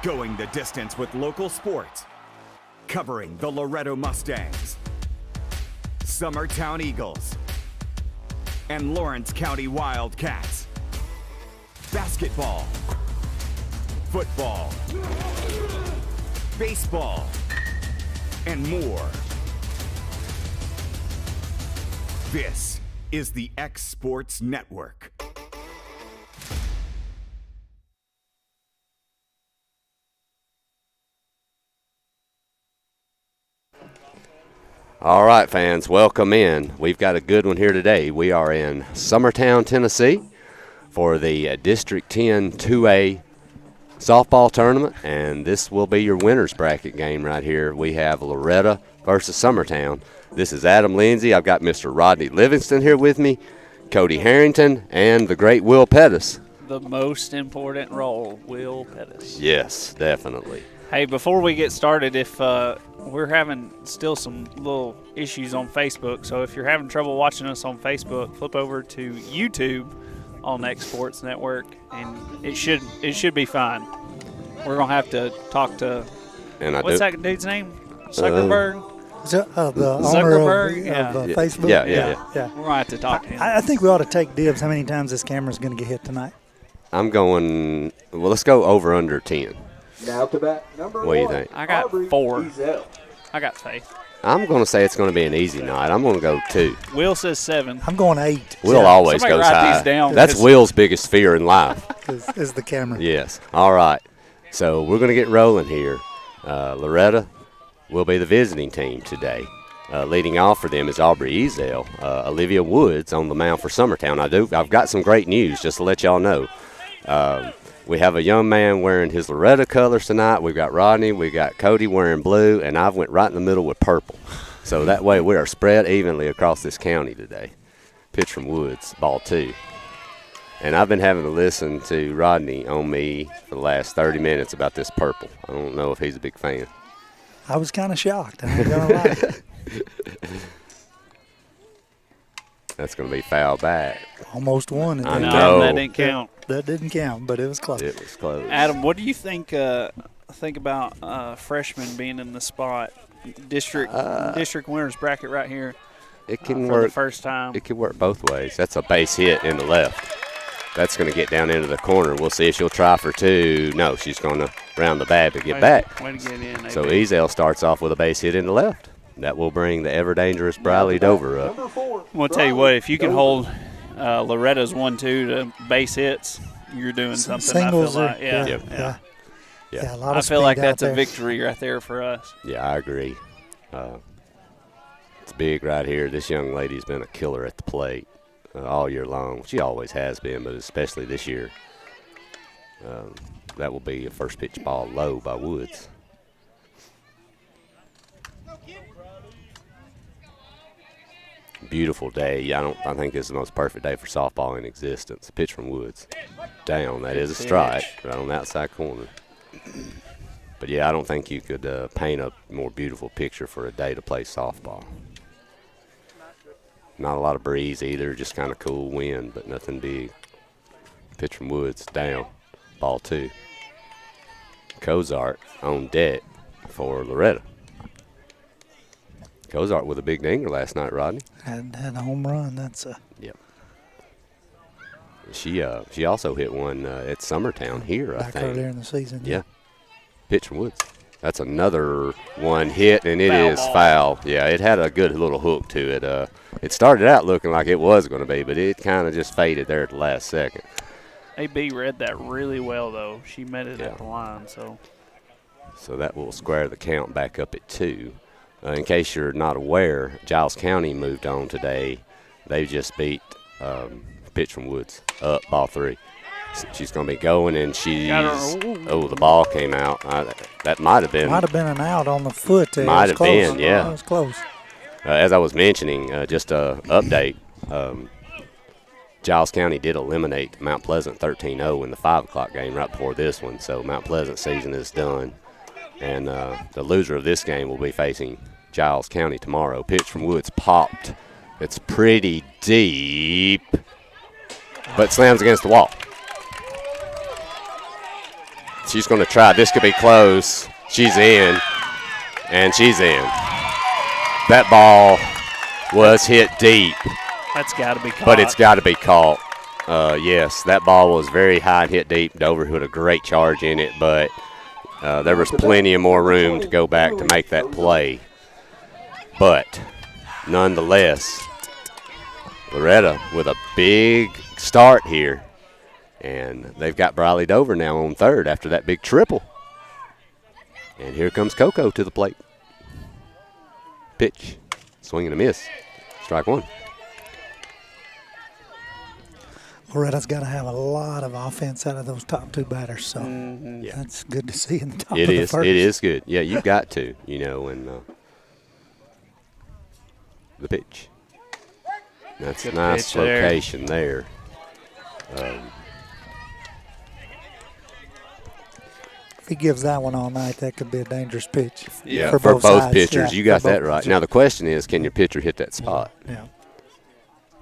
Going the distance with local sports. Covering the Loretto Mustangs, Summertown Eagles, and Lawrence County Wildcats. Basketball, football, baseball, and more. This is the X Sports Network. All right, fans, welcome in. We've got a good one here today. We are in Summertown, Tennessee for the District 10 2A softball tournament, and this will be your winner's bracket game right here. We have Loretto versus Summertown. This is Adam Lindsay. I've got Mr. Rodney Livingston here with me, Cody Harrington, and the great Will Pettis. The most important role, Will Pettis. Yes, definitely. Hey, before we get started, if we're having still some little issues on Facebook, so if you're having trouble watching us on Facebook, flip over to YouTube on X Sports Network, and it should be fine. We're gonna have to talk to what's that dude's name? Zuckerberg. The owner of Facebook. Yeah. We're gonna have to talk to him. I think we ought to take dibs. How many times this camera's going to get hit tonight? I'm going. Well, let's go over under 10. Now to bat number what do you think? I got 4. I got faith. I'm going to say it's going to be an easy night. I'm going to go 2. Will says 7. I'm going 8. Will always Somebody goes write high. these down. That's Will's biggest fear in life. is the camera. Yes. All right. So we're going to get rolling here. Loretto will be the visiting team today. Leading off for them is Aubrey Ezel. Olivia Woods on the mound for Summertown. I've got some great news just to let y'all know. We have a young man wearing his Loretto colors tonight. We've got Rodney, we got Cody wearing blue, and I've went right in the middle with purple. So that way we are spread evenly across this county today. Pitch from Woods, ball 2. And I've been having to listen to Rodney on me for the last 30 minutes about this purple. I don't know if he's a big fan. I was kind of shocked. I ain't gonna lie. That's going to be foul back. Almost won. I know. That didn't count. That didn't count, but it was close. It was close. Adam, what do you think about freshmen being in the spot? District winners bracket right here. It can for work the first time. It can work both ways. That's a base hit in the left. That's going to get down into the corner. We'll see if she'll try for 2. No, she's going to round the bag to get back. Way to get in. So Ezel starts off with a base hit in the left. That will bring the ever-dangerous Briley Dover up. Well, I'll tell you what, if you can hold Loretta's 1-2 to base hits, you're doing something. Singles, I feel like. Yeah. A lot of I feel like that's a victory right there for us. Yeah, I agree. It's big right here. This young lady's been a killer at the plate all year long. She always has been, but especially this year. That will be a first pitch ball low by Woods. Beautiful day. I think this is the most perfect day for softball in existence. A pitch from Woods. Down. That is a strike right on the outside corner. But, yeah, I don't think you could paint a more beautiful picture for a day to play softball. Not a lot of breeze either, just kind of cool wind, but nothing big. Pitch from Woods. Down. Ball 2. Cozart on deck for Loretto. Cozart with a big dinger last night, Rodney. Had a home run. That's a. Yep. She also hit one at Summertown here, I think. Back earlier in the season. Yeah. Pitch from Woods. That's another one hit, and it is foul. Yeah, it had a good little hook to it. It started out looking like it was going to be, but it kind of just faded there at the last second. AB read that really well, though. She met it at the line, so. So that will square the count back up at 2. In case you're not aware, Giles County moved on today. They just beat pitch from Woods up, ball 3. She's going to be going, and the ball came out. That might have been. Might have been an out on the foot there. Might have been, yeah. It was close. As I was mentioning, just an update, Giles County did eliminate Mount Pleasant 13-0 in the 5 o'clock game right before this one, so Mount Pleasant's season is done. And the loser of this game will be facing Giles County tomorrow. Pitch from Woods popped. It's pretty deep, but slams against the wall. She's going to try. This could be close. She's in, and she's in. That ball was hit deep. That's got to be caught. But it's got to be caught. Yes, that ball was very high and hit deep. Dover put a great charge in it, but there was plenty of more room to go back to make that play. But nonetheless, Loretto with a big start here. And they've got Briley Dover now on third after that big triple. And here comes Coco to the plate. Pitch. Swing and a miss. Strike one. Loretta's got to have a lot of offense out of those top two batters, so Yeah. that's good to see in the top It of the is. first. It is good. Yeah, you've got to, and the pitch. That's a Good nice pitch there. location there. If he gives that one all night, that could be a dangerous pitch. Yeah, for for both both sides. pitchers. Yeah, You got for that both. right. Now the question is, can your pitcher hit that spot? Yeah.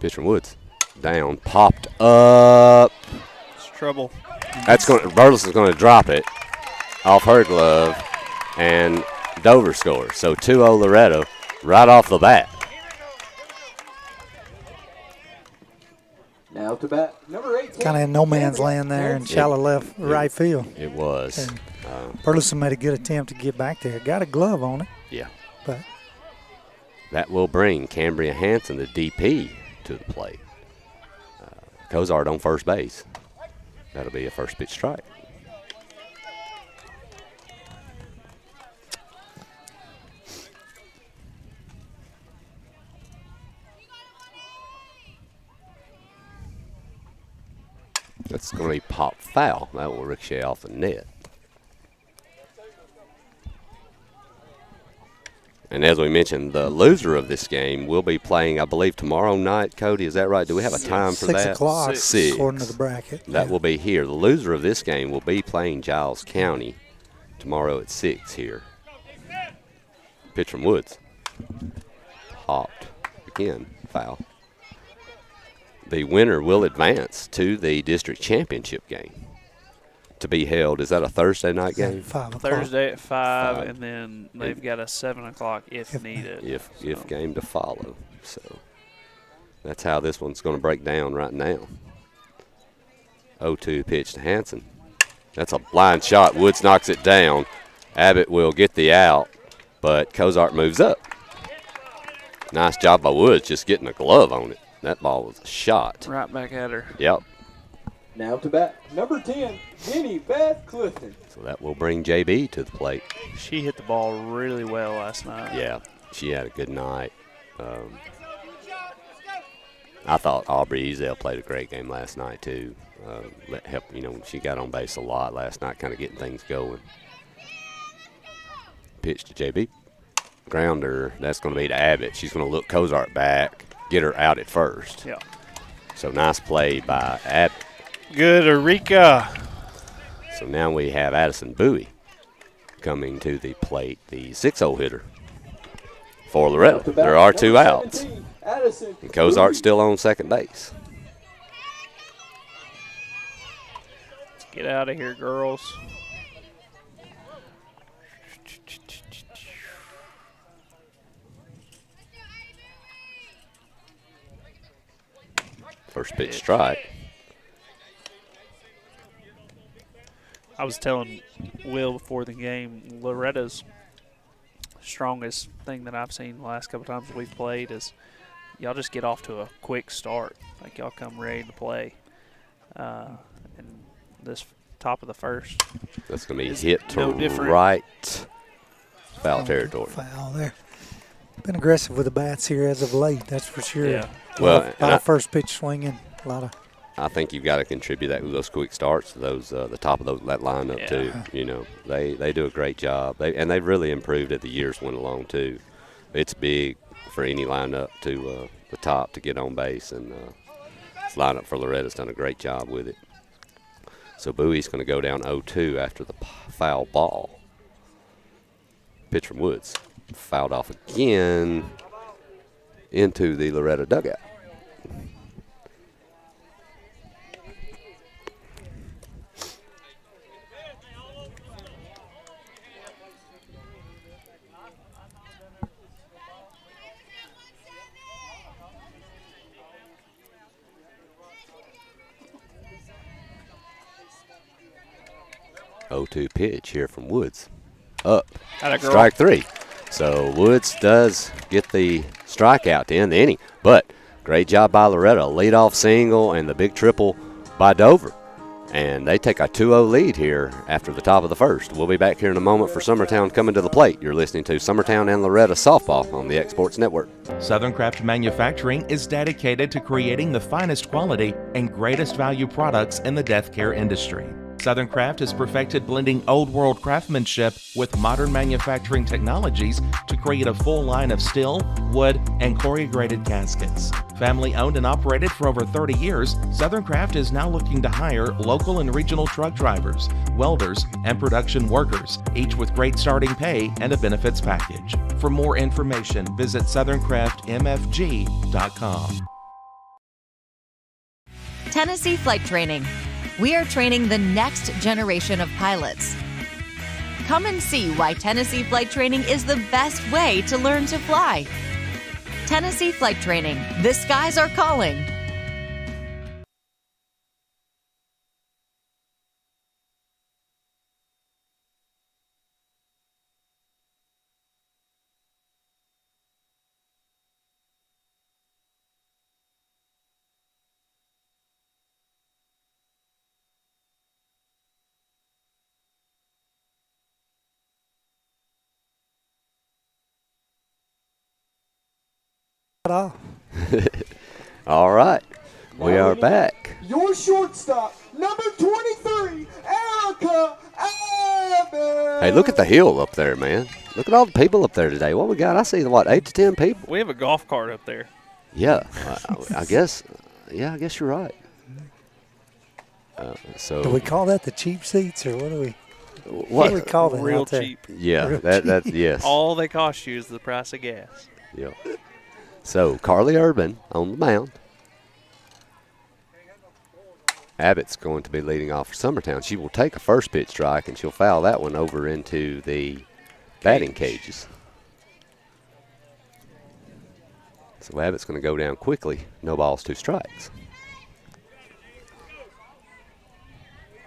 Pitch from Woods. Down. Popped up. It's trouble. Burleson is going to drop it off her glove, and Dover scores. So 2-0 Loretto right off the bat. Now to bat, number 18. Kind of in no man's land there in shallow left right field. It was. And Burleson made a good attempt to get back there. Got a glove on it, Yeah. but That will bring Cambria Hanson, the DP, to the plate. Cozart on first base. That'll be a first pitch strike. That's going to be pop foul. That will ricochet off the net. And as we mentioned, the loser of this game will be playing, I believe, tomorrow night. Cody, is that right? Do we have a time for 6 that? o'clock, 6. according to the bracket. That will be here. The loser of this game will be playing Giles County tomorrow at 6 here. Pitch from Woods. Popped. Again, foul. The winner will advance to the district championship game to be held. Is that a Thursday night game? 5 o'clock. Thursday at 5, 5. and then they've got a 7 o'clock if needed. If game to follow. So that's how this one's going to break down right now. 0-2 pitch to Hanson. That's a blind shot. Woods knocks it down. Abbott will get the out, but Cozart moves up. Nice job by Woods just getting a glove on it. That ball was a shot. Right back at her. Yep. Now to bat, number 10, Jenny Beth Clifton. So that will bring JB to the plate. She hit the ball really well last night. Yeah, she had a good night. I thought Aubrey Easdale played a great game last night too. She got on base a lot last night, kind of getting things going. Pitch to JB. Grounder, that's going to be to Abbott. She's going to look Cozart back, get her out at first. Yeah. So nice play by Abbott. Good, Eureka. So now we have Addison Bowie coming to the plate, the 6-0 hitter for Loretto. There are 2 outs. And Cozart's still on second base. Let's get out of here, girls. First pitch strike. I was telling Will before the game, Loretta's strongest thing that I've seen the last couple times we've played is y'all just get off to a quick start. Like y'all come ready to play. And this top of the first. That's going to be hit to no different. right foul territory. Foul there. Been aggressive with the bats here as of late, that's for sure. Yeah. Well, a lot of first pitch swinging, a lot of. I think you've got to contribute that with those quick starts to those the top of that lineup Yeah. too. They do a great job. They've really improved as the years went along too. It's big for any lineup to the top to get on base, and this lineup for Loretta's done a great job with it. So Bowie's going to go down 0-2 after the foul ball. Pitch from Woods, fouled off again into the Loretto dugout. 0-2 pitch here from Woods. Up. Atta girl. Strike 3. So Woods does get the strikeout to end the inning. But great job by Loretto. Leadoff single and the big triple by Dover. And they take a 2-0 lead here after the top of the first. We'll be back here in a moment for Summertown coming to the plate. You're listening to Summertown and Loretto softball on the Exports Network. Southern Craft Manufacturing is dedicated to creating the finest quality and greatest value products in the death care industry. Southern Craft has perfected blending old world craftsmanship with modern manufacturing technologies to create a full line of steel, wood, and corrugated caskets. Family owned and operated for over 30 years, Southern Craft is now looking to hire local and regional truck drivers, welders, and production workers, each with great starting pay and a benefits package. For more information, visit southerncraftmfg.com. Tennessee Flight Training. We are training the next generation of pilots. Come and see why Tennessee Flight Training is the best way to learn to fly. Tennessee Flight Training. The skies are calling. All right. We are back. Your shortstop, number 23, Erica Abbott. Hey, look at the hill up there, man. Look at all the people up there today. What we got? I see, 8 to 10 people? We have a golf cart up there. Yeah, I guess. Yeah, I guess you're right. So Do we call that the cheap seats, or what do we? what? do we call that? Real out there? cheap. Yeah, Real that cheap. yes. All they cost you is the price of gas. Yeah. So Carly Urban on the mound. Abbott's going to be leading off for Summertown. She will take a first pitch strike, and she'll foul that one over into the batting cages. So Abbott's going to go down quickly. No balls, 2 strikes.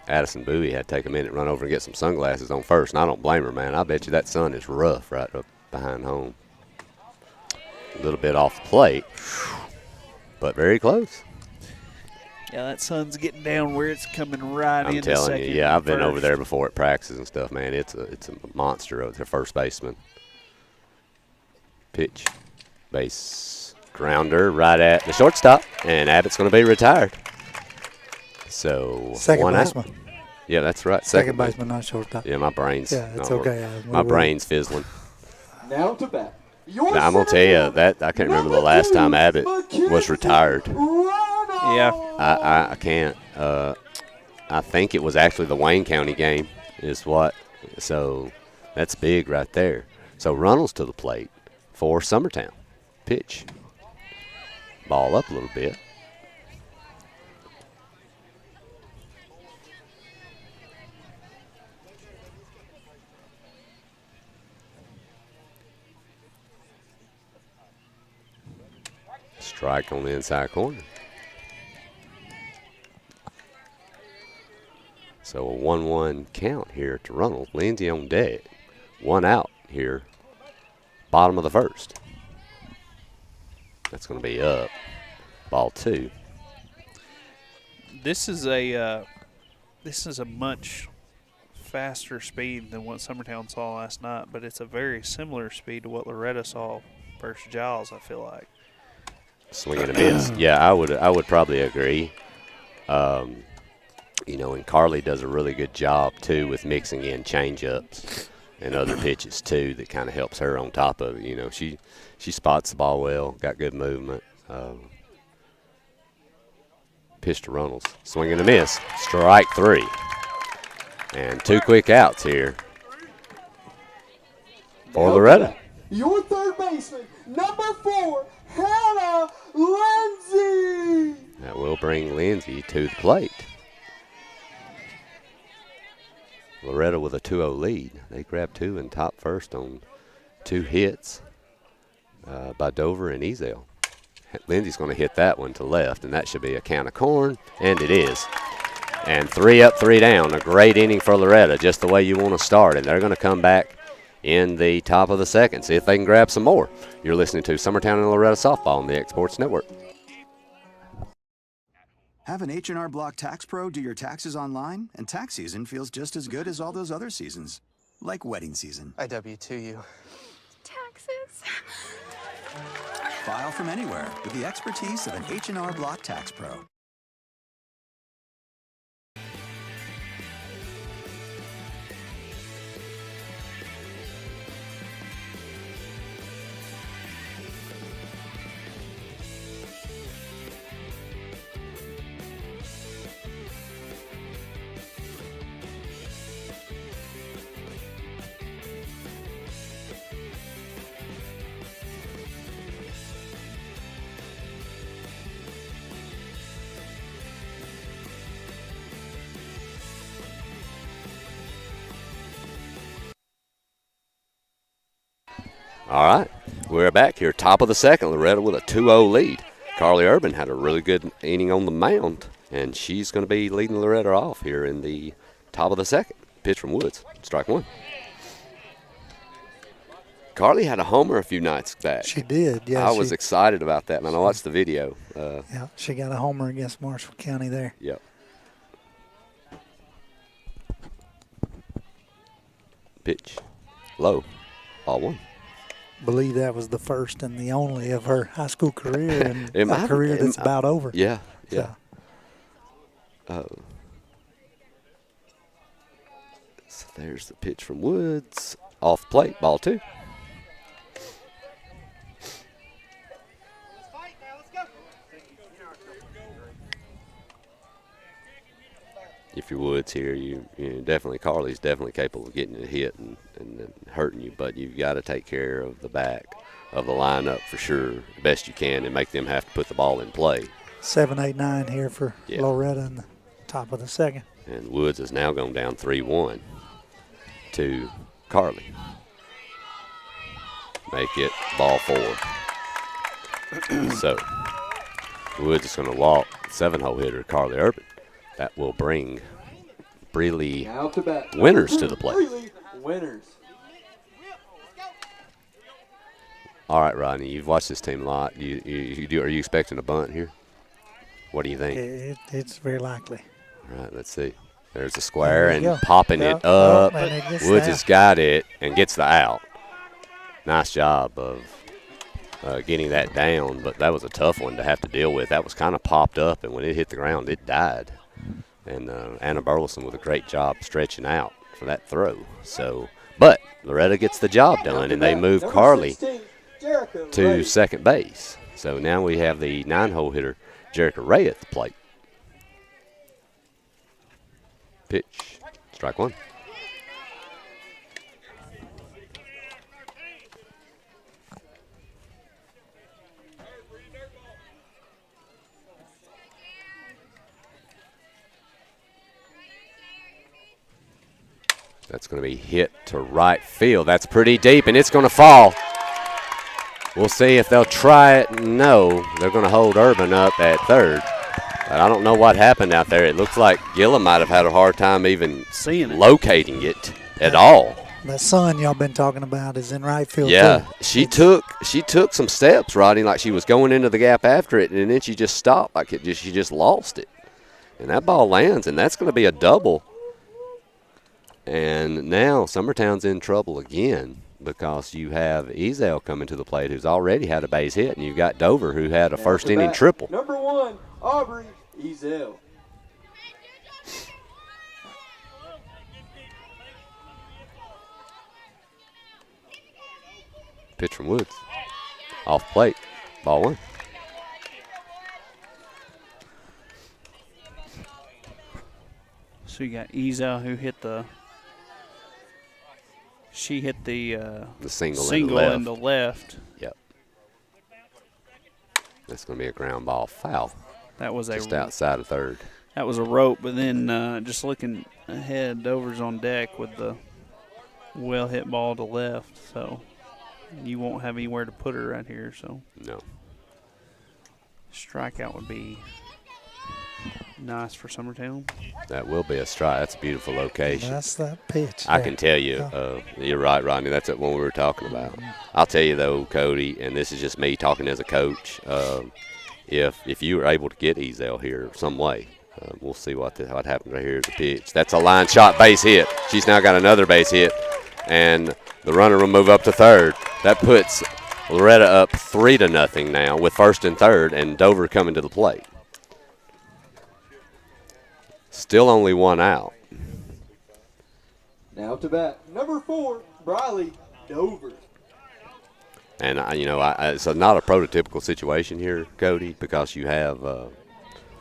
Addison Bowie had to take a minute, run over and get some sunglasses on first, and I don't blame her, man. I bet you that sun is rough right up behind home. A little bit off the plate, but very close. Yeah, that sun's getting down where it's coming right I'm into telling second. you, yeah, I've been first. over there before at practices and stuff, man. It's a monster over there, first baseman. Pitch, base, grounder right at the shortstop, and Abbott's going to be retired. So Second one out. baseman. Yeah, that's right. Second baseman, not shortstop. Yeah, my brain's Yeah, it's not okay. My brain's fizzling. Now to bat. Your Now, I'm gonna tell you that I can't remember the last time Abbott was retired. Yeah. I can't. I think it was actually the Wayne County game is what. So that's big right there. So Runnels to the plate for Summertown. Pitch. Ball up a little bit. Strike on the inside corner. So a 1-1 count here to Runnels. Lindsay on deck. 1 out here. Bottom of the first. That's going to be up. Ball 2. This is a much faster speed than what Summertown saw last night, but it's a very similar speed to what Loretto saw versus Giles, I feel like. Swing and a miss. Yeah, I would probably agree. And Carly does a really good job too with mixing in change-ups and other pitches too that kind of helps her on top of it. She spots the ball well, got good movement. Pitch to Runnels. Swing and a miss. Strike 3. And 2 quick outs here for Loretto. Your third baseman, number 4, Hannah Lindsay. That will bring Lindsay to the plate. Loretto with a 2-0 lead. They grabbed 2 in top first on 2 hits by Dover and Ezel. Lindsay's going to hit that one to left, and that should be a count of corn, and it is. And 3 up, 3 down. A great inning for Loretto, just the way you want to start. And they're going to come back in the top of the second, see if they can grab some more. You're listening to Summertown and Loretto Softball on the X Sports Network. Have an H&R Block Tax Pro do your taxes online, and tax season feels just as good as all those other seasons, like wedding season. I W-2 you. Taxes. File from anywhere with the expertise of an H&R Block Tax Pro. All right, we're back here, top of the second. Loretto with a 2-0 lead. Carly Urban had a really good inning on the mound, and she's going to be leading Loretto off here in the top of the second. Pitch from Woods, strike one. Carly had a homer a few nights back. She did, yeah. I was excited about that, man. I watched the video. Yeah, she got a homer against Marshall County there. Yep. Pitch, low, ball one. Believe that was the first and the only of her high school career, and a career that's about over. Yeah, yeah. So there's the pitch from Woods. Off plate, ball two. If you're Woods here, you definitely, Carly's definitely capable of getting a hit and hurting you, but you've got to take care of the back of the lineup for sure, the best you can, and make them have to put the ball in play. 7, 8, 9 here for Loretto in the top of the second. And Woods has now gone down 3-1 to Carly. Make it ball 4. So Woods is going to walk 7-hole hitter Carly Urban. That will bring Breeley Winners to the plate. Winners. All right, Rodney, you've watched this team a lot. Are you expecting a bunt here? What do you think? It's very likely. All right, let's see. There's a square and go. popping it up. Woods has out. got it and gets the out. Nice job of getting that down, but that was a tough one to have to deal with. That was kind of popped up, and when it hit the ground, it died. And Anna Burleson with a great job stretching out for that throw. So, but Loretto gets the job done, and they move Carly to second base. So now we have the 9-hole hitter, Jerica Ray, at the plate. Pitch, strike one. That's going to be hit to right field. That's pretty deep, and it's going to fall. We'll see if they'll try it. No, they're going to hold Urban up at third. But I don't know what happened out there. It looks like Gilla might have had a hard time even locating it at all. The sun y'all been talking about is in right field. Yeah, too. she took some steps, Rodney, like she was going into the gap after it, and then she just stopped, like she just lost it. And that ball lands, and that's going to be a double. And now Summertown's in trouble again because you have Ezel coming to the plate who's already had a base hit, and you've got Dover who had a first-inning triple. Number 1, Aubrey Ezel. Pitch from Woods. Off plate. Ball one. So you got Ezel who hit the – she hit the single in the left. Yep. That's going to be a ground ball foul. That was just outside of third. That was a rope, but then just looking ahead, Dover's on deck with the well-hit ball to left, so you won't have anywhere to put her right here. So no. Strikeout would be Nice for Summertown. That will be a strike. That's a beautiful location. That's that pitch. I can tell you, you're right, Rodney. That's the one we were talking about. I'll tell you, though, Cody, and this is just me talking as a coach, if you were able to get Ezel here some way, we'll see what happens right here is the pitch. That's a line shot base hit. She's now got another base hit, and the runner will move up to third. That puts Loretto up 3-0 now with first and third, and Dover coming to the plate. Still only one out. Now to bat, number 4, Briley, Dover. And, it's not a prototypical situation here, Cody, because you have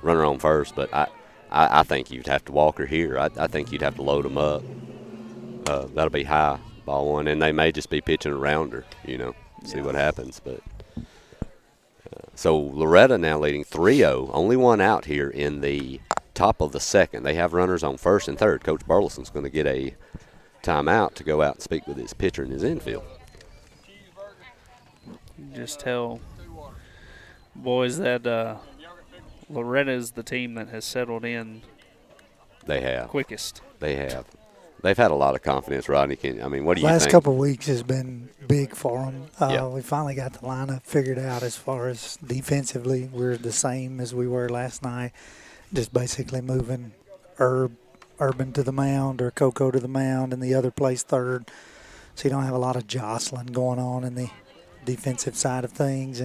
runner on first, but I think you'd have to walk her here. I think you'd have to load them up. That'll be high, ball one, and they may just be pitching around her, see what happens. But so Loretto now leading 3-0, only one out here in the top of the second. They have runners on first and third. Coach Burleson's going to get a timeout to go out and speak with his pitcher in his infield. Just tell boys that Loretto is the team that has settled in. They have. Quickest. They have. They've had a lot of confidence, Rodney. What do you think? Last couple of weeks has been big for them. Yeah. We finally got the lineup figured out as far as defensively. We're the same as we were last night, just basically moving Urban to the mound or Coco to the mound and the other plays third. So you don't have a lot of jostling going on in the defensive side of things.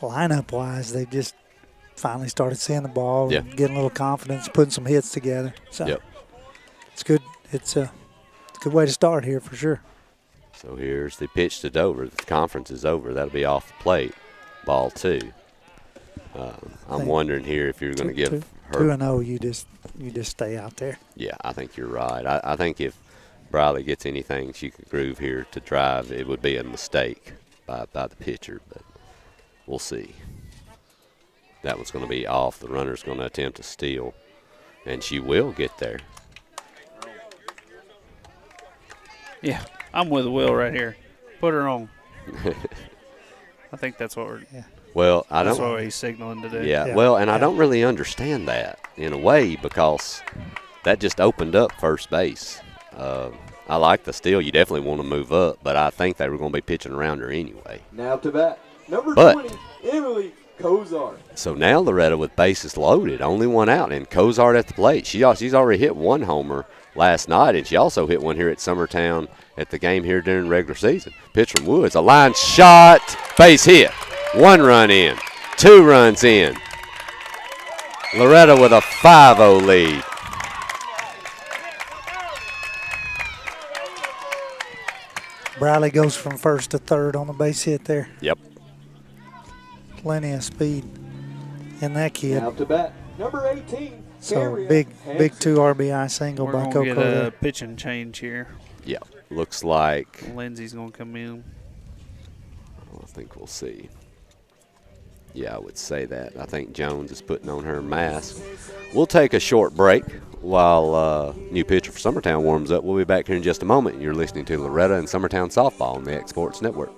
Lineup-wise, they've just finally started seeing the ball and getting a little confidence, putting some hits together. So it's good. It's a good way to start here for sure. So here's the pitch to Dover. The conference is over. That'll be off the plate. Ball 2. I'm wondering here if you're going to give her 2-0. You just stay out there. Yeah, I think you're right. I think if Briley gets anything she could groove here to drive, it would be a mistake by the pitcher, but we'll see. That one's going to be off. The runner's going to attempt to steal, and she will get there. Yeah, I'm with Will right here. Put her on. I think that's what we're. Yeah. Well, that's what he's signaling to do. Yeah. Well, and I don't really understand that in a way because that just opened up first base. I like the steal. You definitely want to move up, but I think they were going to be pitching around her anyway. Now to bat, number 20, Emily Cozart. So now Loretto with bases loaded, only one out, and Cozart at the plate. She's already hit one homer last night, and she also hit one here at Summertown at the game here during the regular season. Pitch from Woods, a line shot, base hit. 1 run in, 2 runs in. Loretto with a 5-0 lead. Briley goes from first to third on the base hit there. Yep. Plenty of speed in that kid. Now to bat, number 18. So big 2 RBI single by Coco. We're going to get a pitching change here. Yeah, looks like Lindsay's going to come in. I think we'll see. Yeah, I would say that. I think Jones is putting on her mask. We'll take a short break while new pitcher for Summertown warms up. We'll be back here in just a moment. You're listening to Loretto and Summertown Softball on the X Sports Network.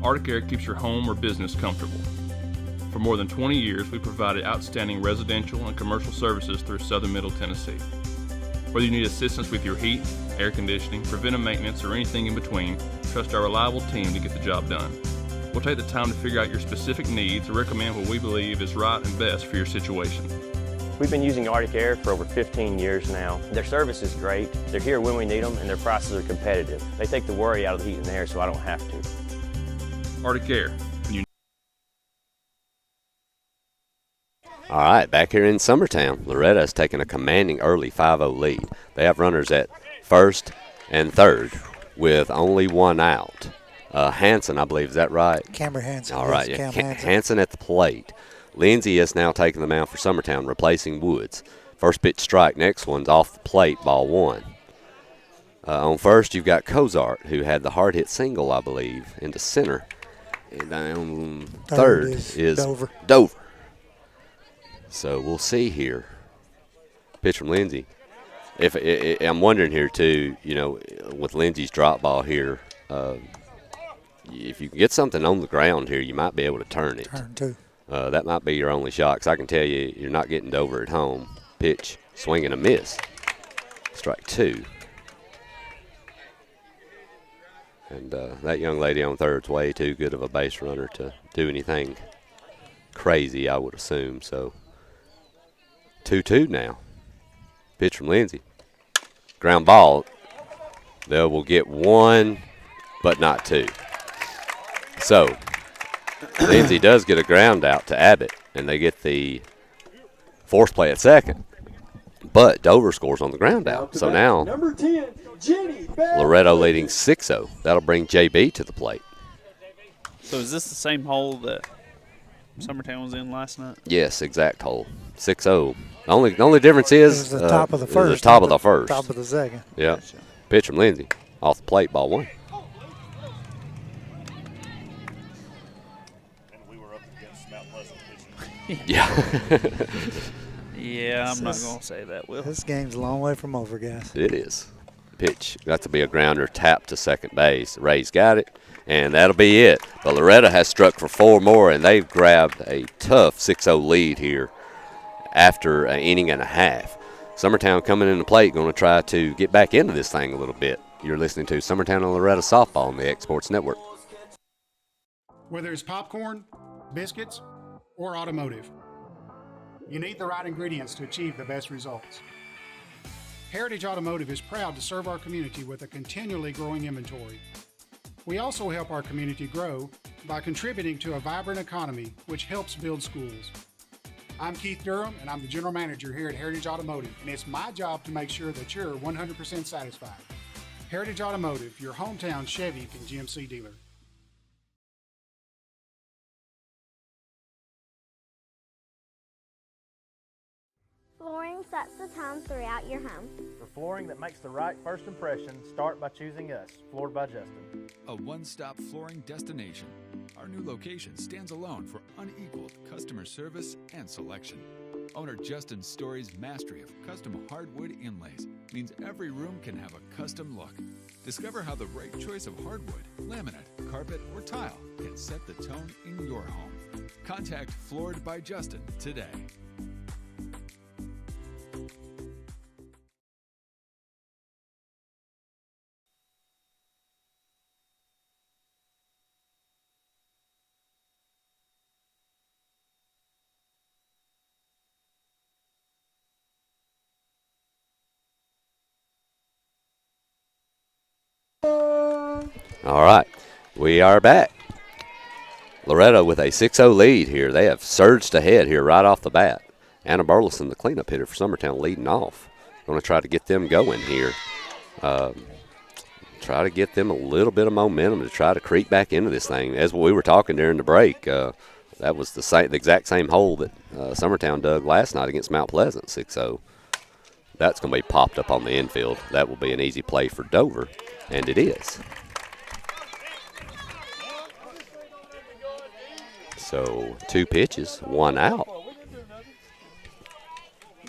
Arctic Air keeps your home or business comfortable. For more than 20 years, we've provided outstanding residential and commercial services through Southern Middle Tennessee. Whether you need assistance with your heat, air conditioning, preventive maintenance, or anything in between, trust our reliable team to get the job done. We'll take the time to figure out your specific needs and recommend what we believe is right and best for your situation. We've been using Arctic Air for over 15 years now. Their service is great, they're here when we need them, and their prices are competitive. They take the worry out of the heat and air so I don't have to. Arctic Air. All right, back here in Summertown, Loretto has taken a commanding early 5-0 lead. They have runners at first and third with only one out. Hanson, I believe, is that right? Cameron Hanson. All right, yes, yeah. Hanson at the plate. Lindsay has now taken the mound for Summertown, replacing Woods. First pitch strike, next one's off the plate, ball one. On first, you've got Cozart, who had the hard hit single, I believe, into center. And on third is Dover. So we'll see here. Pitch from Lindsay. I'm wondering here too, with Lindsay's drop ball here, if you can get something on the ground here, you might be able to turn it. Turn two. That might be your only shot, because I can tell you you're not getting Dover at home. Pitch, swing and a miss. Strike two. And that young lady on third's way too good of a base runner to do anything crazy, I would assume. So 2-2 now. Pitch from Lindsay. Ground ball. They will get one, but not two. So Lindsay does get a ground out to Abbott, and they get the force play at second. But Dover scores on the ground out. So now Number 10, Jenny Loretto leading 6-0. That'll bring JB to the plate. So is this the same hole that Summertown was in last night? Yes, exact hole. 6-0. The only difference is the top of the first. Top of the first. Top of the second. Yeah. Gotcha. Pitch from Lindsay. Off the plate, ball one. And we were up against Mount Pleasant. Yeah. Yeah, I'm not going to say that, Will. This game's a long way from over, guys. It is. Pitch got to be a grounder, tap to second base. Ray's got it, and that'll be it. But Loretto has struck for 4 more, and they've grabbed a tough 6-0 lead here after an inning and a half. Summertown coming in the plate, going to try to get back into this thing a little bit. You're listening to Summertown and Loretto Softball on the Exports Network. Whether it's popcorn, biscuits, or automotive, you need the right ingredients to achieve the best results. Heritage Automotive is proud to serve our community with a continually growing inventory. We also help our community grow by contributing to a vibrant economy, which helps build schools. I'm Keith Durham, and I'm the General Manager here at Heritage Automotive, and it's my job to make sure that you're 100% satisfied. Heritage Automotive, your hometown Chevy and GMC dealer. Flooring sets the tone throughout your home. For flooring that makes the right first impression, start by choosing us, Floored by Justin. A one-stop flooring destination. Our new location stands alone for unequaled customer service and selection. Owner Justin Story's mastery of custom hardwood inlays means every room can have a custom look. Discover how the right choice of hardwood, laminate, carpet, or tile can set the tone in your home. Contact Floored by Justin today. All right, we are back. Loretto with a 6-0 lead here. They have surged ahead here right off the bat. Anna Burleson, the cleanup hitter for Summertown, leading off. Going to try to get them going here. Try to get them a little bit of momentum to try to creep back into this thing. As we were talking during the break, that was the exact same hole that Summertown dug last night against Mount Pleasant, 6-0. That's going to be popped up on the infield. That will be an easy play for Dover, and it is. So 2 pitches, 1 out.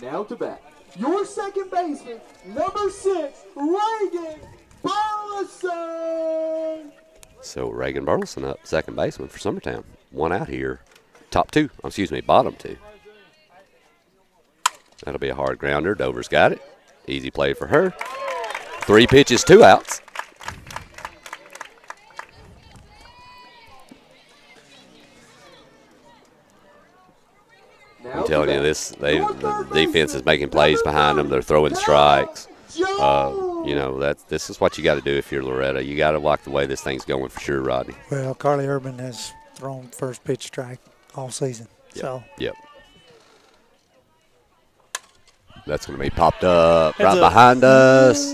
Now to bat. Your second baseman, number 6, Reagan Burleson. So Reagan Burleson up, second baseman for Summertown. 1 out here. Bottom 2. That'll be a hard grounder. Dover's got it. Easy play for her. 3 pitches, 2 outs. I'm telling you, the defense is making plays behind them. They're throwing strikes. This is what you got to do if you're Loretto. You got to walk the way this thing's going for sure, Rodney. Well, Carly Urban has thrown first pitch strike all season. Yep. So Yep. That's going to be popped up right behind us.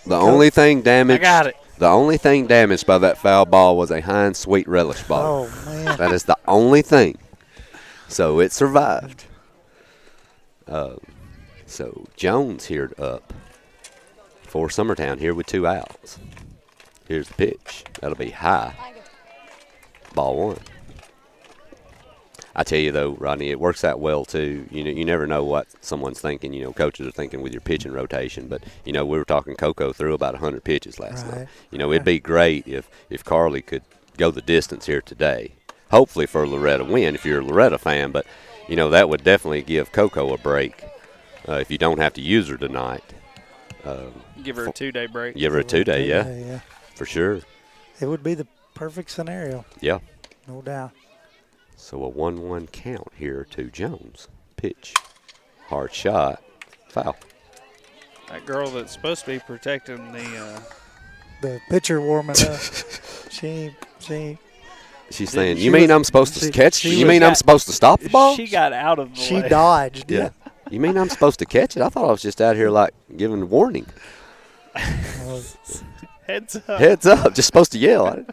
The only thing damaged. I got it. The only thing damaged by that foul ball was a Heinz Sweet Relish ball. Oh, man. That is the only thing. So it survived. So Jones here up for Summertown here with 2 outs. Here's the pitch. That'll be high. Ball 1. I tell you, though, Rodney, it works out well, too. You never know what someone's thinking. Coaches are thinking with your pitching rotation. But, we were talking Coco threw about 100 pitches last night. It'd be great if Carly could go the distance here today. Hopefully for a Loretto win if you're a Loretto fan. But, that would definitely give Coco a break if you don't have to use her tonight. Give her a 2-day break. Give her a 2-day, yeah. For sure. It would be the perfect scenario. Yeah. No doubt. So a 1-1 count here to Jones. Pitch. Hard shot. Foul. That girl that's supposed to be protecting the pitcher warming up. She's saying, you mean I'm supposed to catch? You mean I'm supposed to stop the ball? She got out of the way. She dodged. Yeah. You mean I'm supposed to catch it? I thought I was just out here giving a warning. Heads up. Heads up. Just supposed to yell. All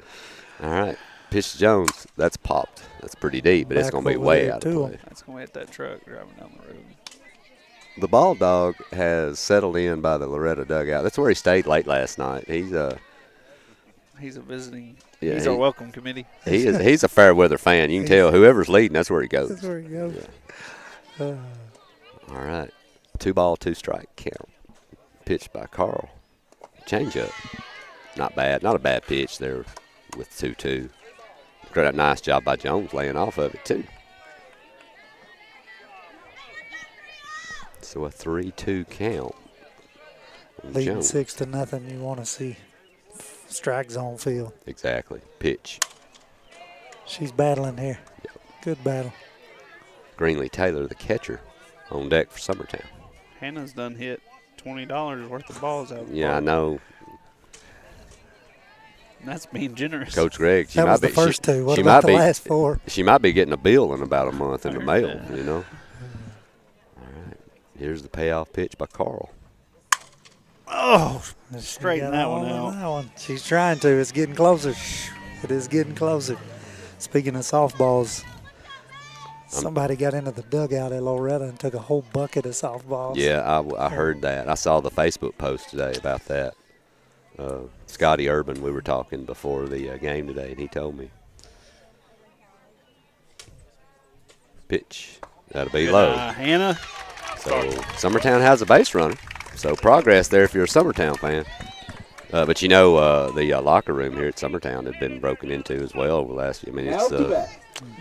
right. Pitch to Jones. That's popped. That's pretty deep, but it's going to be way out of play. That's going to hit that truck driving down the road. The ball dog has settled in by the Loretto dugout. That's where he stayed late last night. He's a visiting. Yeah, he's our welcome committee. He's a fair weather fan. You can tell whoever's leading, that's where he goes. That's where he goes. Yeah. All right. 2-ball, 2-strike count. Pitched by Carl. Change up. Not bad. Not a bad pitch there with 2-2. Great, nice job by Jones laying off of it, too. So a 3-2 count. Leading Jones. 6-0, you want to see strike zone field. Exactly. Pitch. She's battling here. Yep. Good battle. Greenlee Taylor, the catcher, on deck for Summertown. Hannah's done hit $20 worth of balls out of the Yeah, ball. I know. That's being generous. Coach Greg, that was the first 2. What about the last 4? She might be getting a bill in about a month in the mail, All right. Here's the payoff pitch by Carl. Oh, straighten that one out. She's trying to. It's getting closer. It is getting closer. Speaking of softballs, somebody got into the dugout at Loretto and took a whole bucket of softballs. Yeah, I heard that. I saw the Facebook post today about that. Scotty Urban, we were talking before the game today, and he told me. Pitch. That'll be low. Hannah. So Summertown has a base runner. So progress there if you're a Summertown fan. But the locker room here at Summertown had been broken into as well over the last few minutes.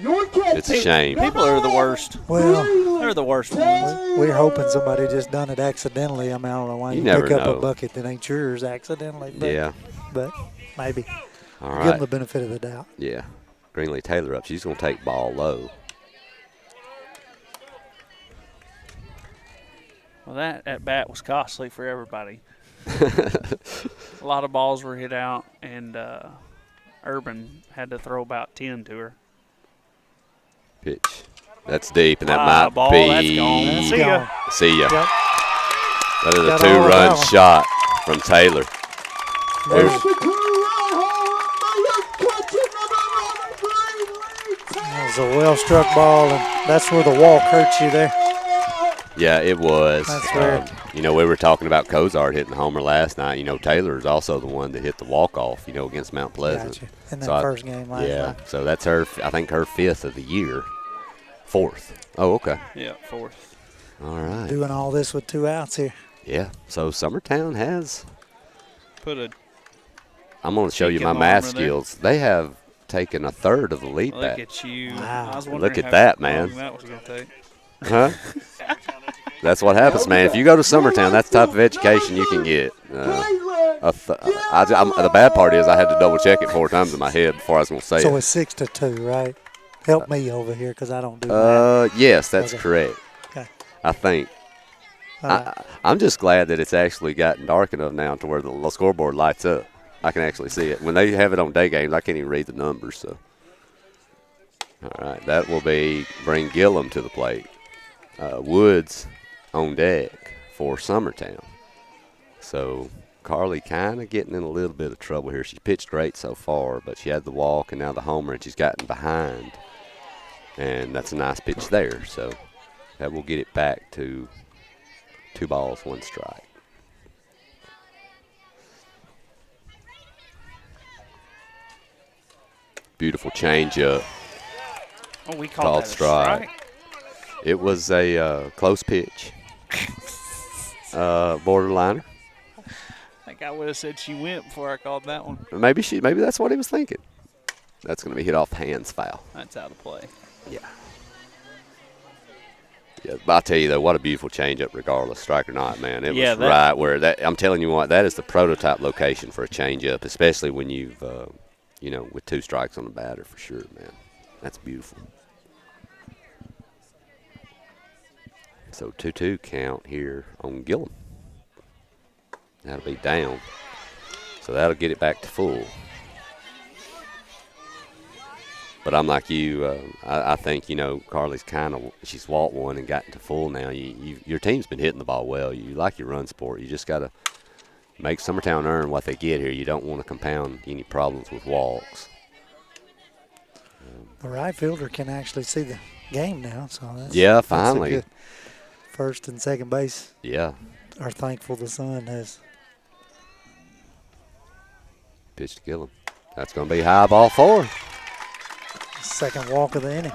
It's a shame. People are the worst. Well, they're the worst ones. We're hoping somebody just done it accidentally. I mean, I don't know why you never pick up know. a bucket that ain't yours accidentally. But, Yeah. But maybe. All Give right. them the benefit of the doubt. Yeah. Greenlee Taylor up. She's going to take ball low. Well, that at bat was costly for everybody. A lot of balls were hit out, and Urban had to throw about 10 to her. Pitch. That's deep, and that might ball, be. that's gone. See ya. See ya. Yep. That is a Got all of 2-run that one. shot from Taylor. That was a well-struck ball, and that's where the walk hurts you there. Yeah, it was. That's weird. We were talking about Cozart hitting the homer last night. Taylor is also the one that hit the walk-off, against Mount Pleasant. Gotcha. In that first game last night. So that's her, I think, her 5th of the year. 4th. Oh, okay. Yeah, 4th. All right. Doing all this with 2 outs here. Yeah, so Summertown has. I'm going to show you my Chicken math armor there. skills. They have taken a third of the lead Look back. at you. Wow. I was wondering Look at how that, long man. That was going to take. Huh? That's what happens, man. If you go to Summertown, that's the type of education you can get. The bad part is I had to double check it 4 times in my head before I was going to say So it. it's 6-2, right? Help me over here because I don't do that. Yes, that's Okay. correct. Okay. I think. All right. I'm just glad that it's actually gotten dark enough now to where the scoreboard lights up. I can actually see it. When they have it on day games, I can't even read the numbers. So All right, that will bring Gillum to the plate. Woods on deck for Summertown. So Carly kind of getting in a little bit of trouble here. She's pitched great so far, but she had the walk and now the homer, and she's gotten behind. And that's a nice pitch there. So that will get it back to 2 balls, 1 strike. Beautiful changeup. Oh, we called that a strike. It was a close pitch. Borderliner. I think I would have said she went before I called that one. Maybe that's what he was thinking. That's going to be hit off hands foul. That's out of play. Yeah. Yeah, but I'll tell you though, what a beautiful changeup, regardless, strike or not, man. It was right where that. I'm telling you what, that is the prototype location for a changeup, especially when you've, with 2 strikes on the batter for sure, man. That's beautiful. So 2-2 count here on Gillum. That'll be down. So that'll get it back to full. But I'm like you. I think, Carly's she's walked one and gotten to full now. Your team's been hitting the ball well. You like your run sport. You just got to make Summertown earn what they get here. You don't want to compound any problems with walks. The right fielder can actually see the game now. So finally. That's a good first and second base. Yeah. Are thankful the sun has. Pitch to Gillum. That's going to be high, ball 4. Second walk of the inning.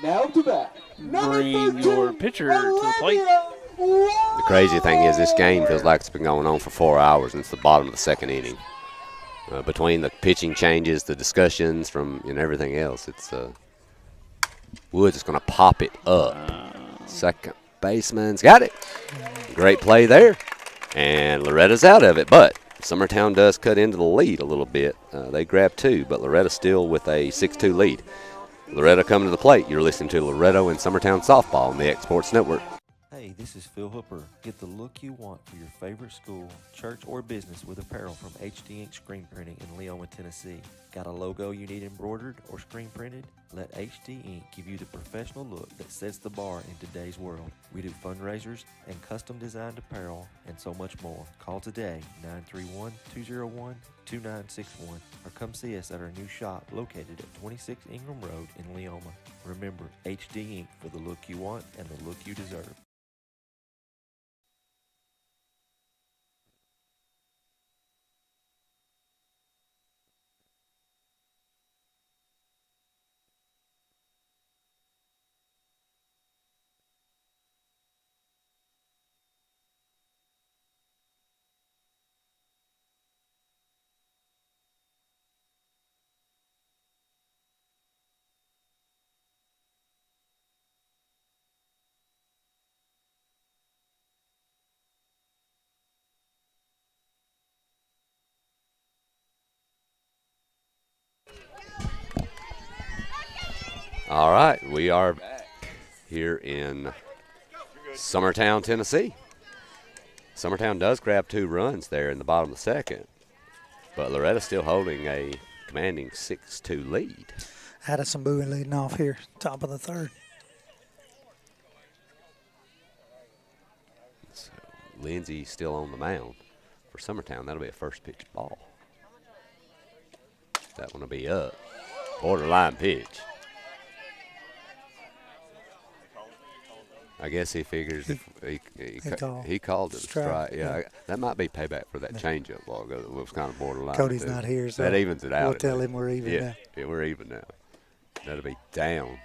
Now to bat. Bring your pitcher to the plate. The crazy thing is this game feels like it's been going on for 4 hours, and it's the bottom of the 2nd inning. Between the pitching changes, the discussions and everything else, it's Woods is going to pop it up. Second baseman's got it. Great play there. And Loretta's out of it, but Summertown does cut into the lead a little bit. They grab 2, but Loretto still with a 6-2 lead. Loretto coming to the plate. You're listening to Loretto and Summertown Softball on the X Sports Network. Hey, this is Phil Hooper. Get the look you want for your favorite school, church, or business with apparel from HD Ink Screen Printing in Leoma, Tennessee. Got a logo you need embroidered or screen printed? Let HD Ink give you the professional look that sets the bar in today's world. We do fundraisers and custom designed apparel and so much more. Call today, 931-201-2961, or come see us at our new shop located at 26 Ingram Road in Leoma. Remember, HD Ink for the look you want and the look you deserve. All right, we are back here in Summertown, Tennessee. Summertown does grab 2 runs there in the bottom of the 2nd, but Loretta's still holding a commanding 6-2 lead. Addison Bowie leading off here, top of the 3rd. So Lindsay still on the mound for Summertown. That'll be a first pitch ball. That one will be up. Borderline pitch. I guess he figures he called it a strike. Yeah, that might be payback for that changeup ball. It was kind of borderline. Cody's not here, so that evens it out. We'll tell him we're even now. Yeah, we're even now. That'll be down.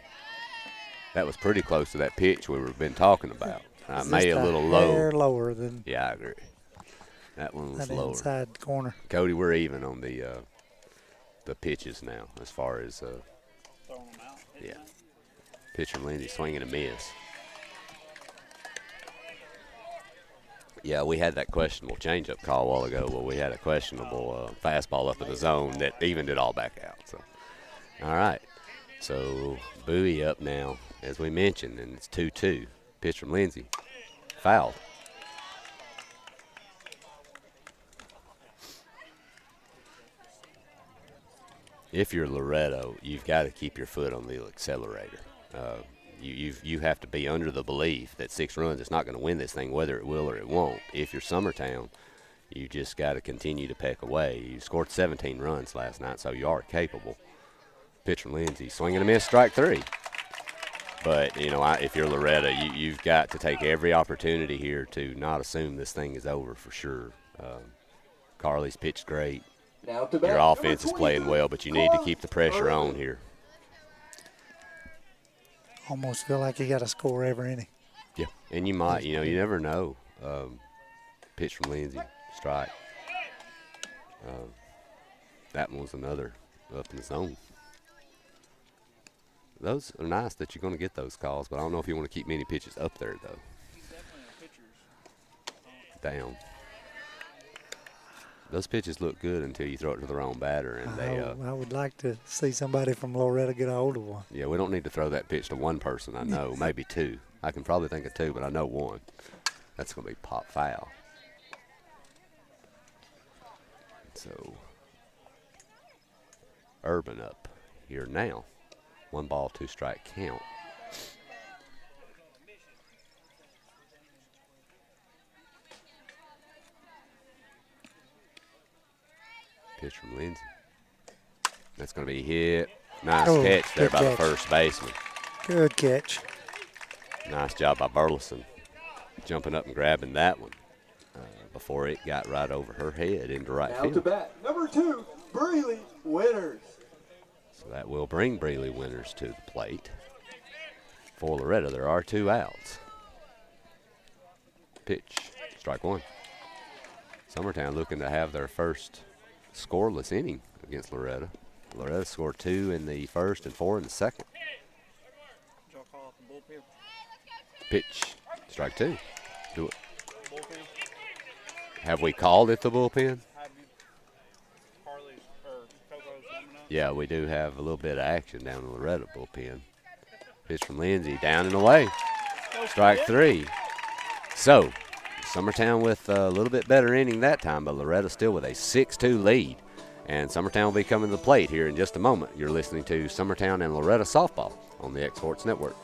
That was pretty close to that pitch we've been talking about. I may a little low. Lower than. Yeah, I agree. That one was lower. Inside corner. Cody, we're even on the pitches now as far as pitcher Lindsay swinging a miss. Yeah, we had that questionable changeup call a while ago. Well, we had a questionable fastball up in the zone that evened it all back out. So, all right. So, Bowie up now, as we mentioned, and it's 2-2. Pitch from Lindsay. Fouled. if you're Loretto, you've got to keep your foot on the accelerator. You have to be under the belief that 6 runs is not going to win this thing, whether it will or it won't. If you're Summertown, you just got to continue to peck away. You scored 17 runs last night, so you are capable. Pitch from Lindsay, swing and a miss, strike 3. But, you know, if you're Loretto, you've got to take every opportunity here to not assume this thing is over for sure. Carly's pitched great. Your offense is playing well, but you need to keep the pressure on here. Almost feel like you got to score every inning. Yeah, and you might. You know, you never know. Pitch from Lindsay, strike. That one was another up in the zone. Those are nice that you're going to get those calls, but I don't know if you want to keep many pitches up there, though. Down. Those pitches look good until you throw it to the wrong batter. And I would like to see somebody from Loretto get a hold of one. Yeah, we don't need to throw that pitch to one person, I know, maybe 2. I can probably think of 2, but I know 1. That's going to be pop foul. So, Urban up here now. 1 ball, 2 strike count. Pitch from Lindsay. That's going to be hit. Nice catch there by the first baseman. Good catch. Nice job by Burleson, jumping up and grabbing that one before it got right over her head into right field. Now to bat, number 2, Breeley Winters. So that will bring Breeley Winters to the plate. For Loretto, there are 2 outs. Pitch, strike 1. Summertown looking to have their first scoreless inning against Loretto. Loretto scored 2 in the first and 4 in the second. Pitch, strike 2. Do it. Have we called it the bullpen? Yeah, we do have a little bit of action down in the Loretto bullpen. Pitch from Lindsay, down and away. Strike 3. So, Summertown with a little bit better inning that time, but Loretto still with a 6-2 lead. And Summertown will be coming to the plate here in just a moment. You're listening to Summertown and Loretto Softball on the X Sports Network.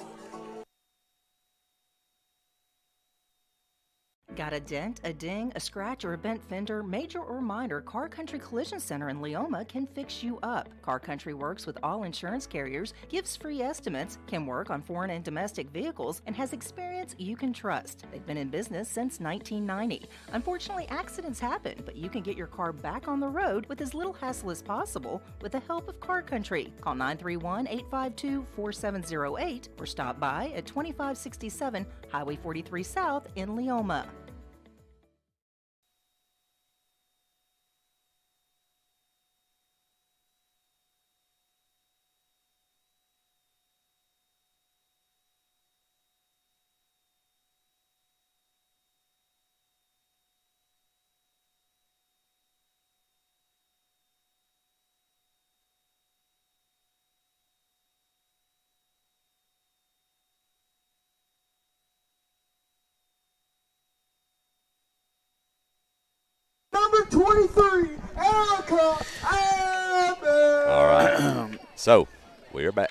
Got a dent, a ding, a scratch, or a bent fender? Major or minor, Car Country Collision Center in Leoma can fix you up. Car Country works with all insurance carriers, gives free estimates, can work on foreign and domestic vehicles, and has experience you can trust. They've been in business since 1990. Unfortunately, accidents happen, but you can get your car back on the road with as little hassle as possible with the help of Car Country. Call 931-852-4708 or stop by at 2567 Highway 43 South in Leoma. Number 23, Erica Abbott. All right. So, we are back.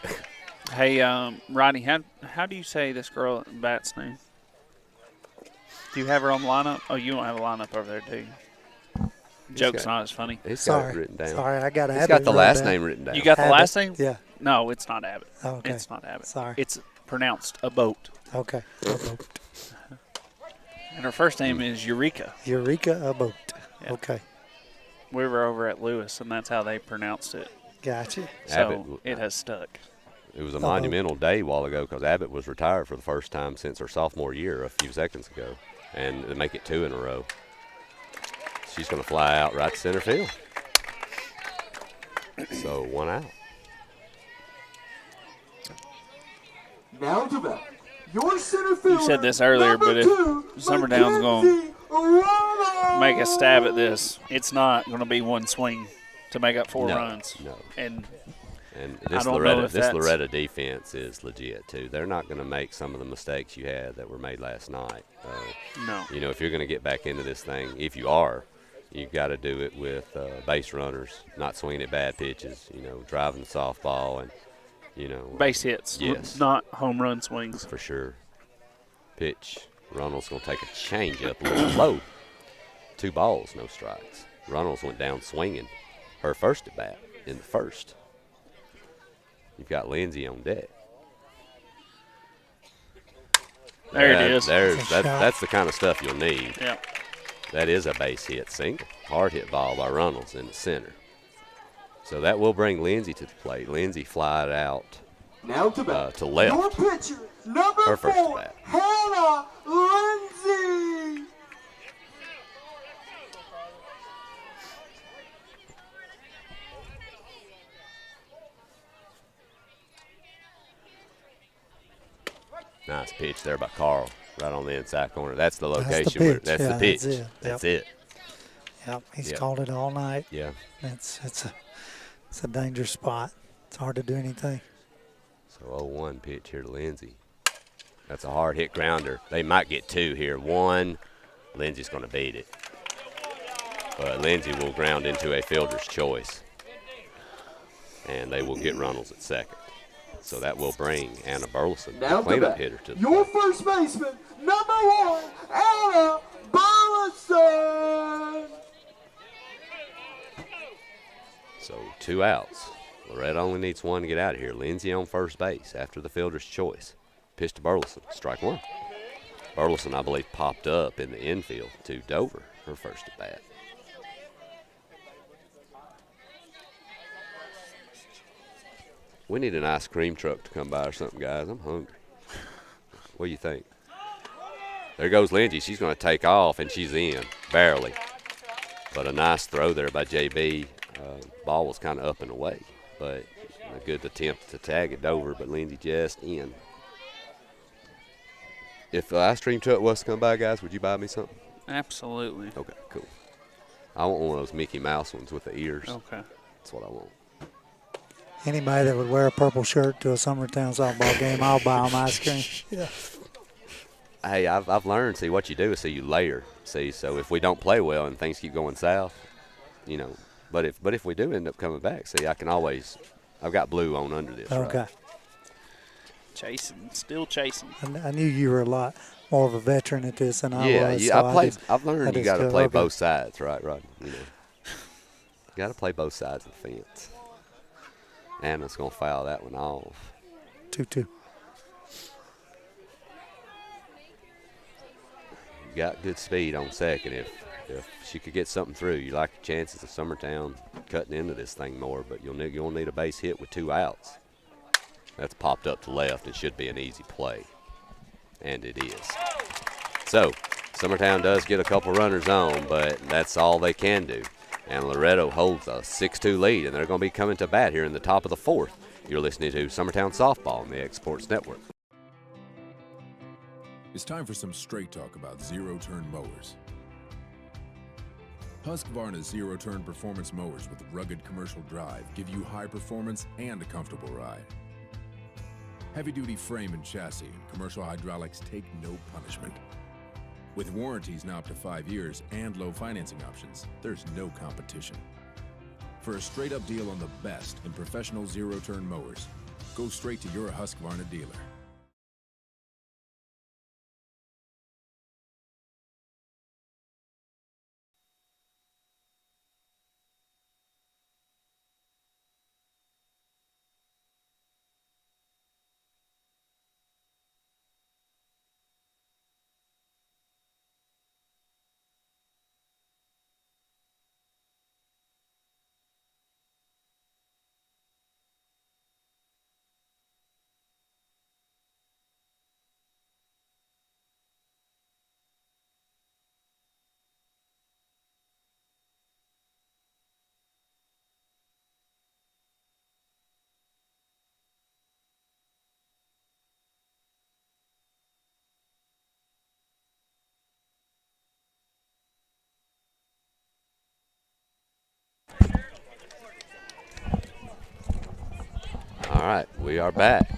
Hey, Rodney, how do you say this girl at bat's name? Do you have her on the lineup? Oh, you don't have a lineup over there, do you? Joke's not as funny. He's got it written down. Sorry, I got Abbott. He's got the last name written down. You got the Abbott. last name? Yeah. No, it's not Abbott. Oh, okay. It's not Abbott. Sorry. It's pronounced a boat. Okay. Abbott. And her first name is Eureka. Eureka Abbott. Yeah. Okay. We were over at Lewis, and that's how they pronounced it. Gotcha. So Abbott, it has stuck. It was a monumental day a while ago because Abbott was retired for the first time since her sophomore year a few seconds ago. And to make it 2 in a row. She's going to fly out right to center field. So 1 out. Now to bat. Your center fielder. You said this earlier, but if Summertown's going to make a stab at this, it's not going to be one swing to make up 4 runs. No. And this Loretto defense is legit, too. They're not going to make some of the mistakes you had that were made last night. No. You know, if you're going to get back into this thing, if you are, You got to do it with base runners, not swinging at bad pitches, driving the softball and, base hits. Yes. Not home run swings. For sure. Pitch. Runnels going to take a change up a little low. 2 balls, no strikes. Runnels went down swinging her first at bat in the first. You've got Lindsay on deck. There it is. That's the kind of stuff you'll need. Yeah. That is a base hit single. Hard hit ball by Runnels in the center. So that will bring Lindsay to the plate. Lindsay flied out Now to bat. to left. Your pitcher, number Her first 4, at bat. Hannah Lindsay. Nice pitch there by Carl, right on the inside corner. That's the That's the location. pitch. That's Yeah, the pitch. that's it. That's Yep. it. Yep, he's Yep. called it all night. Yeah. It's a dangerous spot. It's hard to do anything. So 0-1 pitch here to Lindsay. That's a hard hit grounder. They might get 2 here. 1, Lindsay's going to beat it. But Lindsay will ground into a fielder's choice. And they will get Runnels at second. So that will bring Anna Burleson, the Now to cleanup bat. hitter, to the Your plate. first baseman, number 1, Anna Burleson. So 2 outs. Loretto only needs 1 to get out of here. Lindsay on first base after the fielder's choice. Pitch to Burleson, strike 1. Burleson, I believe, popped up in the infield to Dover, her first at bat. We need an ice cream truck to come by or something, guys. I'm hungry. What do you think? There goes Lindsay. She's going to take off, and she's in, barely. But a nice throw there by JB. Ball was kind of up and away, but a good attempt to tag it over, but Lindsay just in. If the ice cream truck was to come by, guys, would you buy me something? Absolutely. Okay, cool. I want one of those Mickey Mouse ones with the ears. Okay. That's what I want. Anybody that would wear a purple shirt to a Summertown softball game, I'll buy them ice cream. Yeah. Hey, I've learned, see, what you do is you layer. See, so if we don't play well and things keep going south, but if we do end up coming back, see, I've got blue on under this. Okay. Right? Still chasing. I knew you were a lot more of a veteran at this than I was. Yeah, So I've learned you got to play okay. both sides, right? You got to play both sides of the fence. Anna's going to foul that one off. 2-2. You got good speed on second. If she could get something through, you like the chances of Summertown cutting into this thing more, but you'll need a base hit with 2 outs. That's popped up to left and should be an easy play. And it is. So, Summertown does get a couple runners on, but that's all they can do. And Loretto holds a 6-2 lead, and they're going to be coming to bat here in the top of the 4th. You're listening to Summertown Softball on the X Sports Network. It's time for some straight talk about zero-turn mowers. Husqvarna's zero-turn performance mowers with rugged commercial drive give you high performance and a comfortable ride. Heavy-duty frame and chassis and commercial hydraulics take no punishment. With warranties now up to 5 years and low financing options, there's no competition. For a straight-up deal on the best in professional zero-turn mowers, go straight to your Husqvarna dealer. All right, we are back.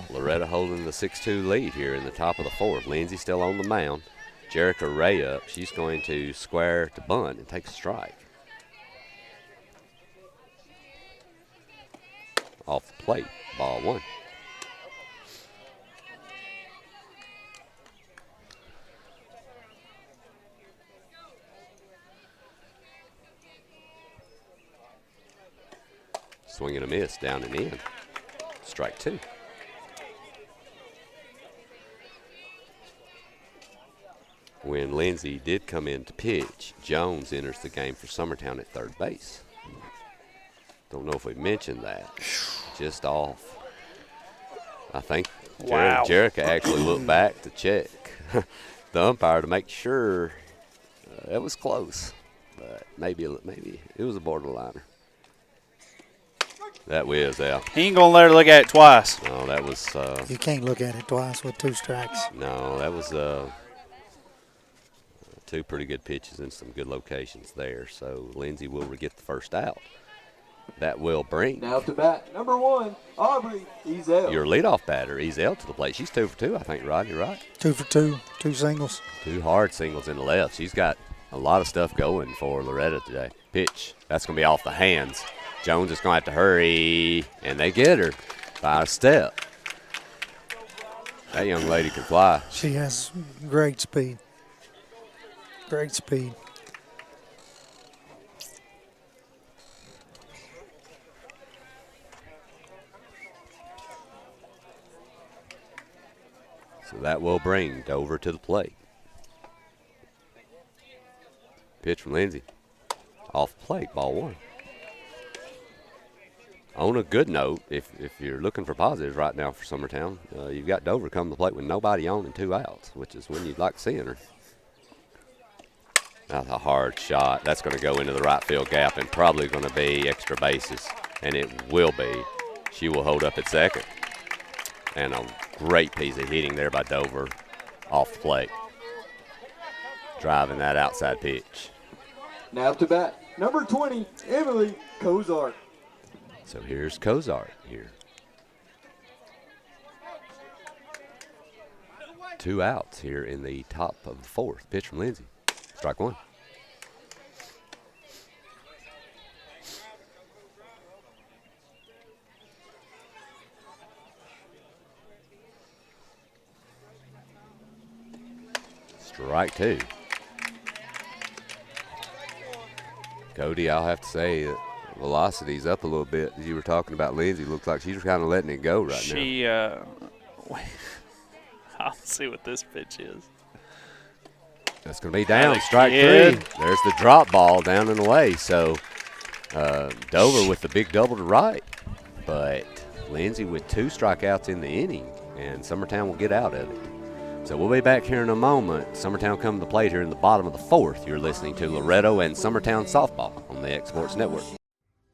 Loretto holding the 6-2 lead here in the top of the 4th. Lindsay still on the mound. Jerica Ray up. She's going to square to bunt and take a strike. Off the plate, ball 1. Swing and a miss, down and in. Strike 2. When Lindsay did come in to pitch, Jones enters the game for Summertown at third base. Don't know if we mentioned that. Just off. I think Wow. Jerica actually looked back to check the umpire to make sure it was close. But maybe it was a borderliner. That whiz out. He ain't going to let her look at it twice. No, that was. You can't look at it twice with 2 strikes. No, that was 2 pretty good pitches in some good locations there. So Lindsay will get the first out. That will bring. Now to bat, number 1, Aubrey Ezel. Your leadoff batter, Ezel, to the plate. She's 2 for 2, I think, Rod. You're right. 2 for 2, 2 singles. 2 hard singles in the left. She's got a lot of stuff going for Loretto today. Pitch. That's going to be off the hands. Jones is going to have to hurry, and they get her by a step. That young lady can fly. She has great speed. Great speed. So that will bring Dover to the plate. Pitch from Lindsay. Off the plate, ball 1. On a good note, if you're looking for positives right now for Summertown, you've got Dover coming to the plate with nobody on and 2 outs, which is when you'd like to see her. That's a hard shot. That's going to go into the right field gap and probably going to be extra bases, and it will be. She will hold up at second. And a great piece of hitting there by Dover off the plate. Driving that outside pitch. Now to bat, number 20, Emily Kozart. So here's Kozart here. 2 outs here in the top of the 4th. Pitch from Lindsay. Strike 1. Strike 2. Cody, I'll have to say that velocity's up a little bit. As you were talking about Lindsay, looks like she's kind of letting it go now. I'll see what this pitch is. That's going to be down. Strike 3. There's the drop ball down and away. So Dover with the big double to right. But Lindsay with 2 strikeouts in the inning, and Summertown will get out of it. So we'll be back here in a moment. Summertown coming to the plate here in the bottom of the 4th. You're listening to Loretto and Summertown Softball on the X Sports Network.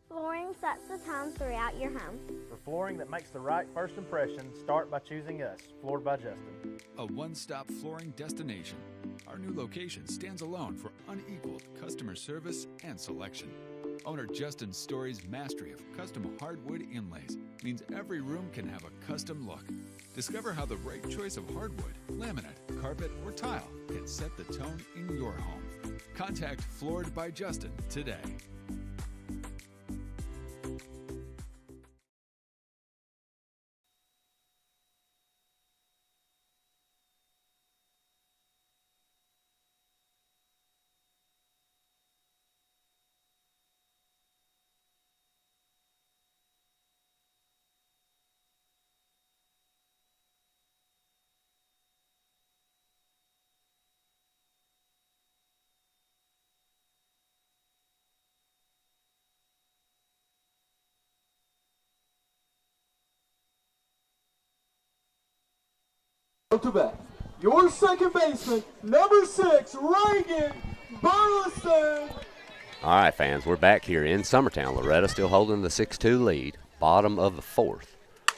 Flooring sets the tone throughout your home. For flooring that makes the right first impression, start by choosing us, Floored by Justin. A one-stop flooring destination. Our new location stands alone for unequaled customer service and selection. Owner Justin Story's mastery of custom hardwood inlays means every room can have a custom look. Discover how the right choice of hardwood, laminate, carpet, or tile can set the tone in your home. Contact Floored by Justin today. To bat, your second baseman, number 6, Reagan Burleson. All right, fans, we're back here in Summertown. Loretto still holding the 6-2 lead, bottom of the 4th.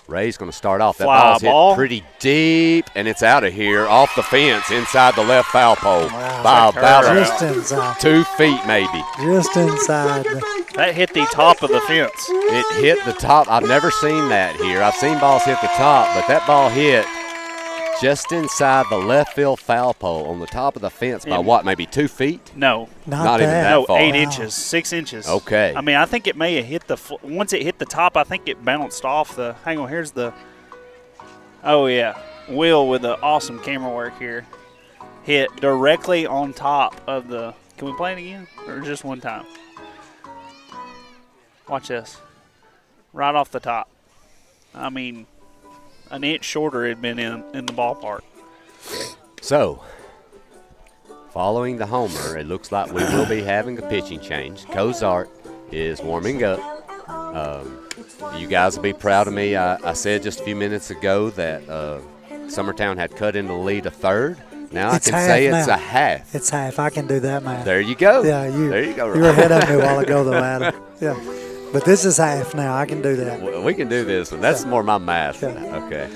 Ray's going to start off. That ball's hit pretty deep, and it's out of here off the fence inside the left foul pole by about just inside. 2 feet maybe. Just inside. That hit the top of the fence. It hit the top. I've never seen that here. I've seen balls hit the top, but that ball hit just inside the left field foul pole on the top of the fence by what, maybe 2 feet? No. Not even that no, far. 8 inches, 6 inches. Okay. I mean, I think it may have hit once it hit the top, I think it bounced off the, hang on, here's the, oh yeah, Will with the awesome camera work here. Hit directly on top of the, can we play it again? Or just one time? Watch this. Right off the top. I mean, an inch shorter had been in the ballpark. So, following the homer, it looks like we will be having a pitching change. Cozart is warming up. You guys will be proud of me. I said just a few minutes ago that Summertown had cut into the lead a third. Now I can say it's a half. It's half. I can do that, man. There you go. Yeah, there you go. You were ahead of me a while ago, though, Adam. Yeah. But this is half now. I can do that. We can do this one. That's more my math. Yeah. Okay.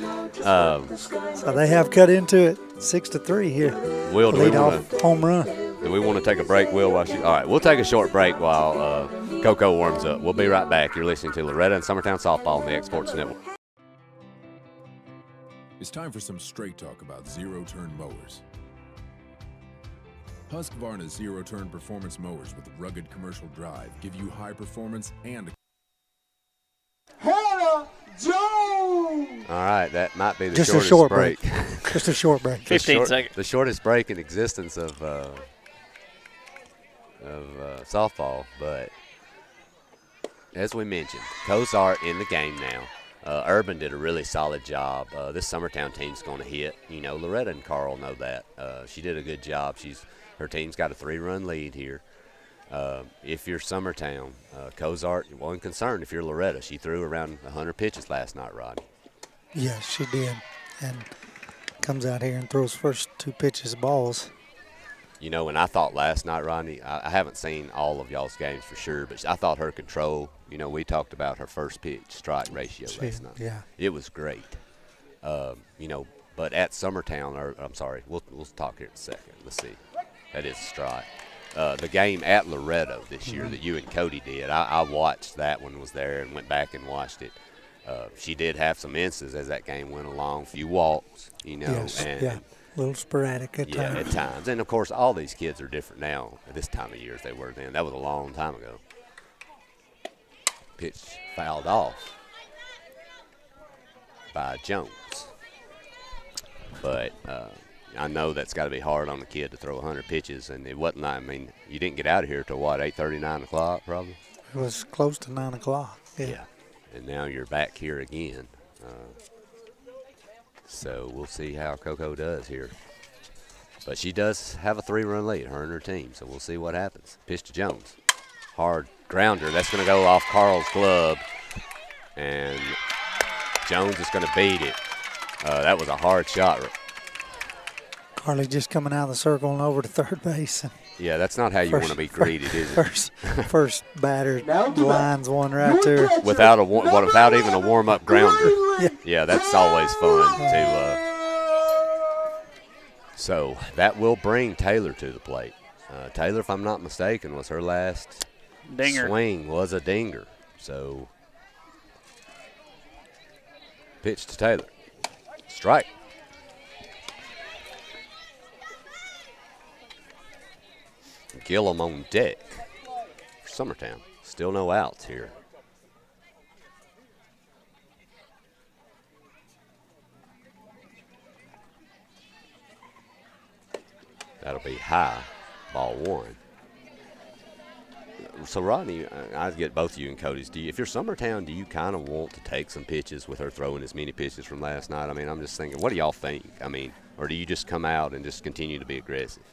So they have cut into it 6-3 here. Will, lead off home run. Do we want to take a break, Will? All right, we'll take a short break while Coco warms up. We'll be right back. You're listening to Loretto and Summertown Softball on the X-Sports Network. It's time for some straight talk about zero-turn mowers. Husqvarna's zero-turn performance mowers with rugged commercial drive give you high performance and Hannah Jones! All right, that might be the Just shortest a short break. Just a short break. 15 seconds. The shortest break in existence of softball, but as we mentioned, Cozart in the game now. Urban did a really solid job. This Summertown team's going to hit. You know, Loretta and Carl know that. She did a good job. Her team's got a 3-run lead here. If you're Summertown, Cozart wasn't concerned. If you're Loretta, she threw around 100 pitches last night, Rodney. Yeah, she did. And comes out here and throws first 2 pitches balls. You know, and I thought last night, Rodney, I haven't seen all of y'all's games for sure, but I thought her control, you know, we talked about her first pitch strike ratio last night. Yeah. It was great. You know, but at Summertown, we'll talk here in a second. Let's see. That is a strike. The game at Loretto this year that you and Cody did, I watched that one, was there and went back and watched it. She did have some instances as that game went along, a few walks, you know. Yes, and, a little sporadic at times. Yeah, at times. And, of course, all these kids are different now at this time of year as they were then. That was a long time ago. Pitch fouled off by Jones. But I know that's got to be hard on the kid to throw 100 pitches, and it wasn't. I mean, you didn't get out of here till what, 8:30, 9 o'clock, probably. It was close to 9 o'clock. Yeah. And now you're back here again. So we'll see how Coco does here. But she does have a 3-run lead, her and her team. So we'll see what happens. Pitch to Jones. Hard grounder. That's going to go off Carl's glove, and Jones is going to beat it. That was a hard shot. Carly just coming out of the circle and over to third base. And yeah, that's not how you want to be greeted, is it? First batter lines one right there. Without even a warm-up grounder. Yeah, that's always fun to. So that will bring Taylor to the plate. Taylor, if I'm not mistaken, was her last dinger. Swing was a dinger. So pitch to Taylor. Strike. Gillum on deck for Summertown. Still no outs here. That'll be high, ball 1. So, Rodney, I get both of you and Cody's. If you're Summertown, do you kind of want to take some pitches with her throwing as many pitches from last night? I mean, I'm just thinking, what do y'all think? I mean, or do you just come out and just continue to be aggressive?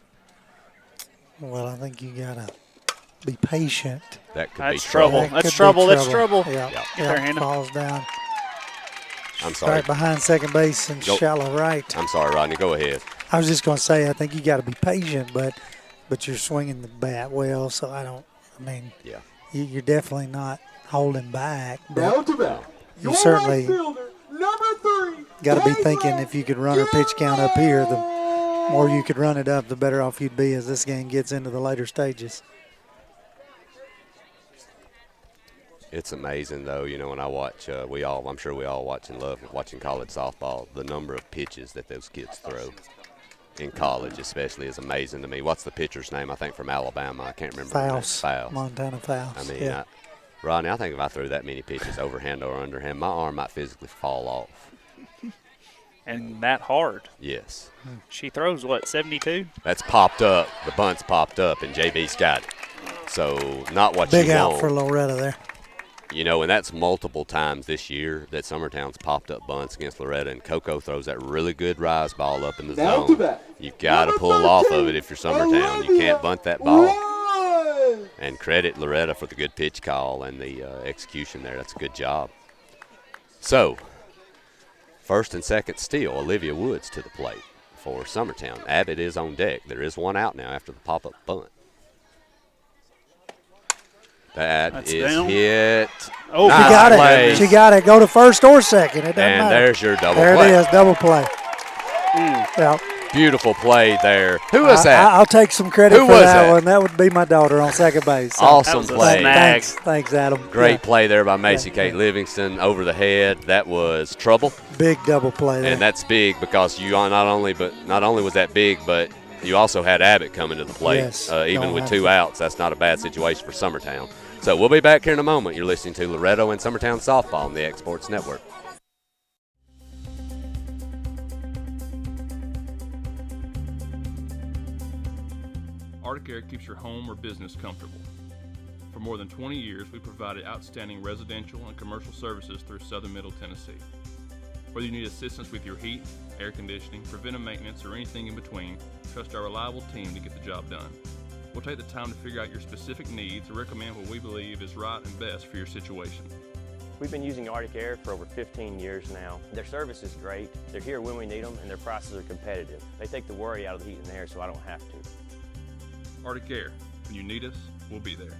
Well, I think you got to be patient. That could That's be trouble. That's trouble. That's trouble. Yeah, Get there, Hannah. Falls down. I'm sorry. Right behind second base and shallow right. I'm sorry, Rodney. Go ahead. I was just going to say, I think you got to be patient, but you're swinging the bat well, so yeah. You're definitely not holding back. Down to bat. You certainly number 3. Got to be thinking if you could run her pitch count up here, the more you could run it up, the better off you'd be as this game gets into the later stages. It's amazing, though, when I watch, I'm sure we all watch and love watching college softball. The number of pitches that those kids throw in college especially is amazing to me. What's the pitcher's name, I think, from Alabama? I can't remember. Fouls. Montana Fouls. I mean, yeah. Rodney, I think if I threw that many pitches overhand or underhand, my arm might physically fall off. And that hard. Yes. She throws, 72? That's popped up. The bunt's popped up, and JB's got it. So not what Big you out want. for Loretto there. And that's multiple times this year that Summertown's popped up bunts against Loretto, and Coco throws that really good rise ball up in the zone. You've got to pull off of it if you're Summertown. You can't bunt that ball. And credit Loretto for the good pitch call and the execution there. That's a good job. So, first and second still, Olivia Woods to the plate for Summertown. Abbott is on deck. There is one out now after the pop-up bunt. That's is down. Hit. Oh, nice she got play. it. She got it. Go to first or second. It doesn't and matter. There's your double there play. There it is, double play. Yeah. Beautiful play there. Who was that? I'll take some credit for that one. That would be my daughter on second base. So. Awesome play. Thanks, Adam. Great play there by Macy Kate Livingston over the head. That was trouble. Big double play there. And that's big because you not only was that big, but you also had Abbott coming to the plate. Yes, even with 2 outs, that's not a bad situation for Summertown. So we'll be back here in a moment. You're listening to Loretto and Summertown Softball on the X Sports Network. Arctic Air keeps your home or business comfortable. For more than 20 years, we've provided outstanding residential and commercial services through southern Middle Tennessee. Whether you need assistance with your heat, air conditioning, preventive maintenance, or anything in between, trust our reliable team to get the job done. We'll take the time to figure out your specific needs and recommend what we believe is right and best for your situation. We've been using Arctic Air for over 15 years now. Their service is great, they're here when we need them, and their prices are competitive. They take the worry out of the heat and air so I don't have to. Arctic Air, when you need us, we'll be there.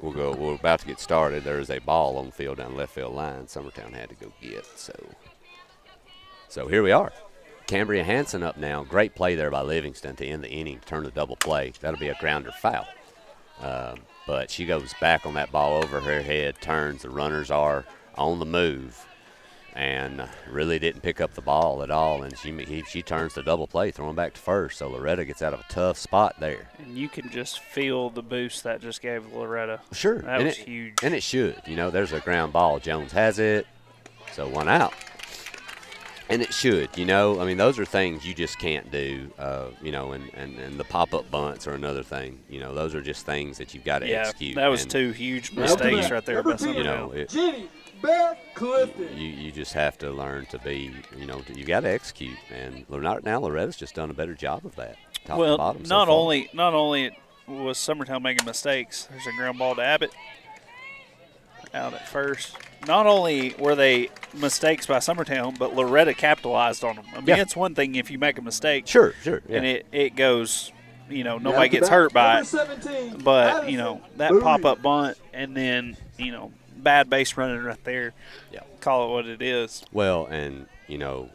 We're about to get started. There is a ball on the field down the left field line. Summertown had to go get. So here we are. Cambria Hansen up now. Great play there by Livingston to end the inning, turn the double play. That'll be a grounder foul. But she goes back on that ball over her head, turns. The runners are on the move, and really didn't pick up the ball at all. And she turns the double play, throwing back to first. So Loretto gets out of a tough spot there. And you can just feel the boost that just gave Loretto. Sure. That was huge. And it should. There's a ground ball. Jones has it, so 1 out. And it should, those are things you just can't do, and the pop-up bunts are another thing. Those are just things that you've got to execute. That was 2 huge mistakes right there by Summertown. You just have to learn to be, you got to execute. And now Loretta's just done a better job of that, top to bottom. Not only was Summertown making mistakes, there's a ground ball to Abbott out at first. Not only were they mistakes by Summertown, but Loretto capitalized on them. I mean, it's one thing if you make a mistake. Sure. Yeah. And it goes, nobody gets hurt by it. But, that pop-up bunt and then, bad base running right there. Yeah. Call it what it is. Well, and, a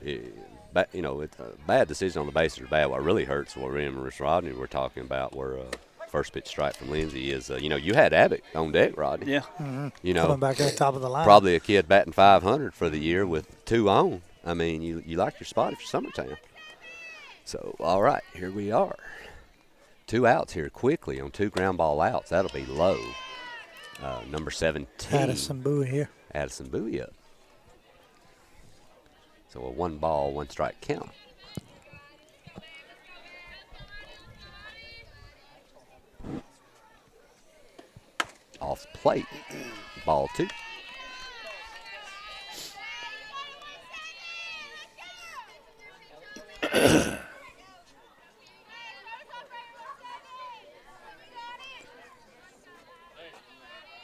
bad decision on the bases are bad. What really hurts, what Rim and Rodney were talking about were first pitch strike from Lindsay is, you had Abbott on deck, Rodney. Yeah. Mm-hmm. Coming back at the top of the line. Probably a kid batting 500 for the year with 2 on. I mean, you like your spot if you're Summertown. So, all right, here we are. 2 outs here quickly on 2 ground ball outs. That'll be low. Number 17. Addison Bowie here. Addison Bowie up. So a 1 ball, 1 strike count. Off plate, ball 2.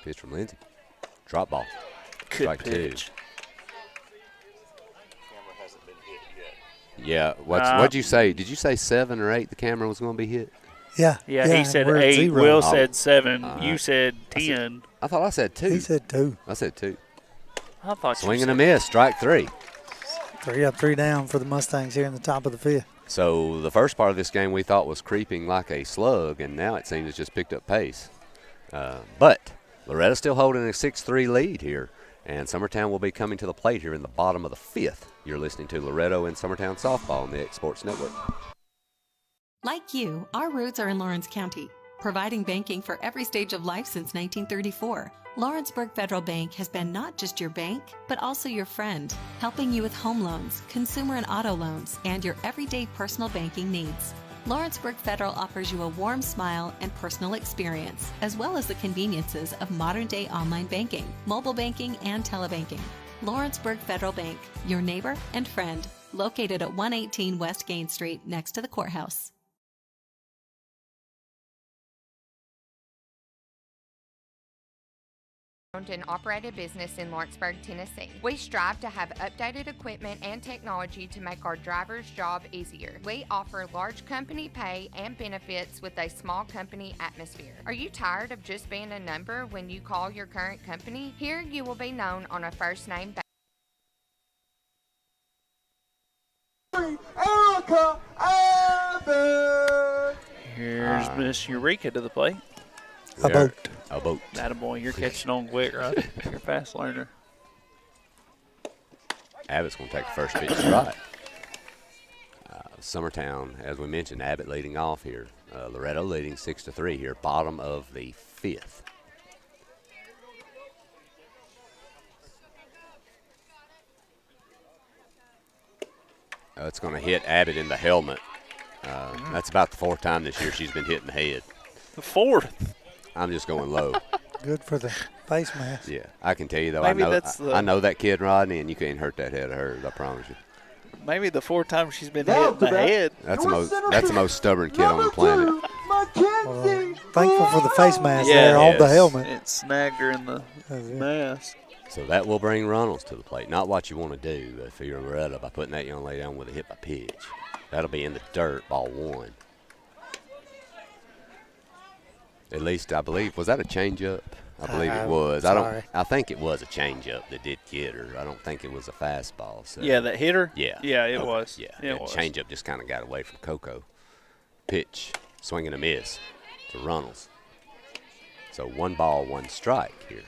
Pitch from Lindsay. Drop ball. Good Strike pitch. 2. Yeah, what'd you say? Did you say 7 or 8 the camera was going to be hit? Yeah. Yeah, he said we're at 8. 0. Will said 7. You said 10. I thought I said 2. He said 2. I said 2. I thought Swing you and a said miss, strike 3. 3 up, 3 down for the Mustangs here in the top of the 5th. So the first part of this game we thought was creeping like a slug, and now it seems it's just picked up pace. But Loretto's still holding a 6-3 lead here, and Summertown will be coming to the plate here in the bottom of the 5th. You're listening to Loretto and Summertown Softball on the X Sports Network. Like you, our roots are in Lawrence County, providing banking for every stage of life since 1934. Lawrenceburg Federal Bank has been not just your bank, but also your friend, helping you with home loans, consumer and auto loans, and your everyday personal banking needs. Lawrenceburg Federal offers you a warm smile and personal experience, as well as the conveniences of modern-day online banking, mobile banking, and telebanking. Lawrenceburg Federal Bank, your neighbor and friend, located at 118 West Gain Street next to the courthouse. Owned and operated business in Lawrenceburg, Tennessee. We strive to have updated equipment and technology to make our drivers' job easier. We offer large company pay and benefits with a small company atmosphere. Are you tired of just being a number when you call your current company? Here you will be known on a first name basis. Erica Abbott. Here's Miss Eureka to the plate. A boat. A boat. Attaboy, you're catching on quick, right? You're a fast learner. Abbott's going to take the first pitch strike. Summertown, as we mentioned, Abbott leading off here. Loretto leading 6-3 here, bottom of the 5th. It's going to hit Abbott in the helmet. That's about the 4th time this year she's been hitting the head. The 4th? I'm just going low. Good for the face mask. Yeah, I can tell you, though, Maybe I know that kid, Rodney, and you can't hurt that head of hers, I promise you. Maybe the 4th time she's been hit in the head. That's the most stubborn kid on the planet. Well, thankful for the face mask there on the helmet. It snagged her in the mask. So that will bring Runnels to the plate. Not what you want to do if you're Loretto by putting that young lady down with a hit by pitch. That'll be in the dirt, ball 1. At least I believe, was that a changeup? I believe it was. I think it was a changeup that did get her. I don't think it was a fastball. So. Yeah, that hit her? Yeah. Yeah, it was. Yeah, it was. Changeup just kind of got away from Coco. Pitch, swing and a miss to Runnels. So 1 ball, 1 strike here.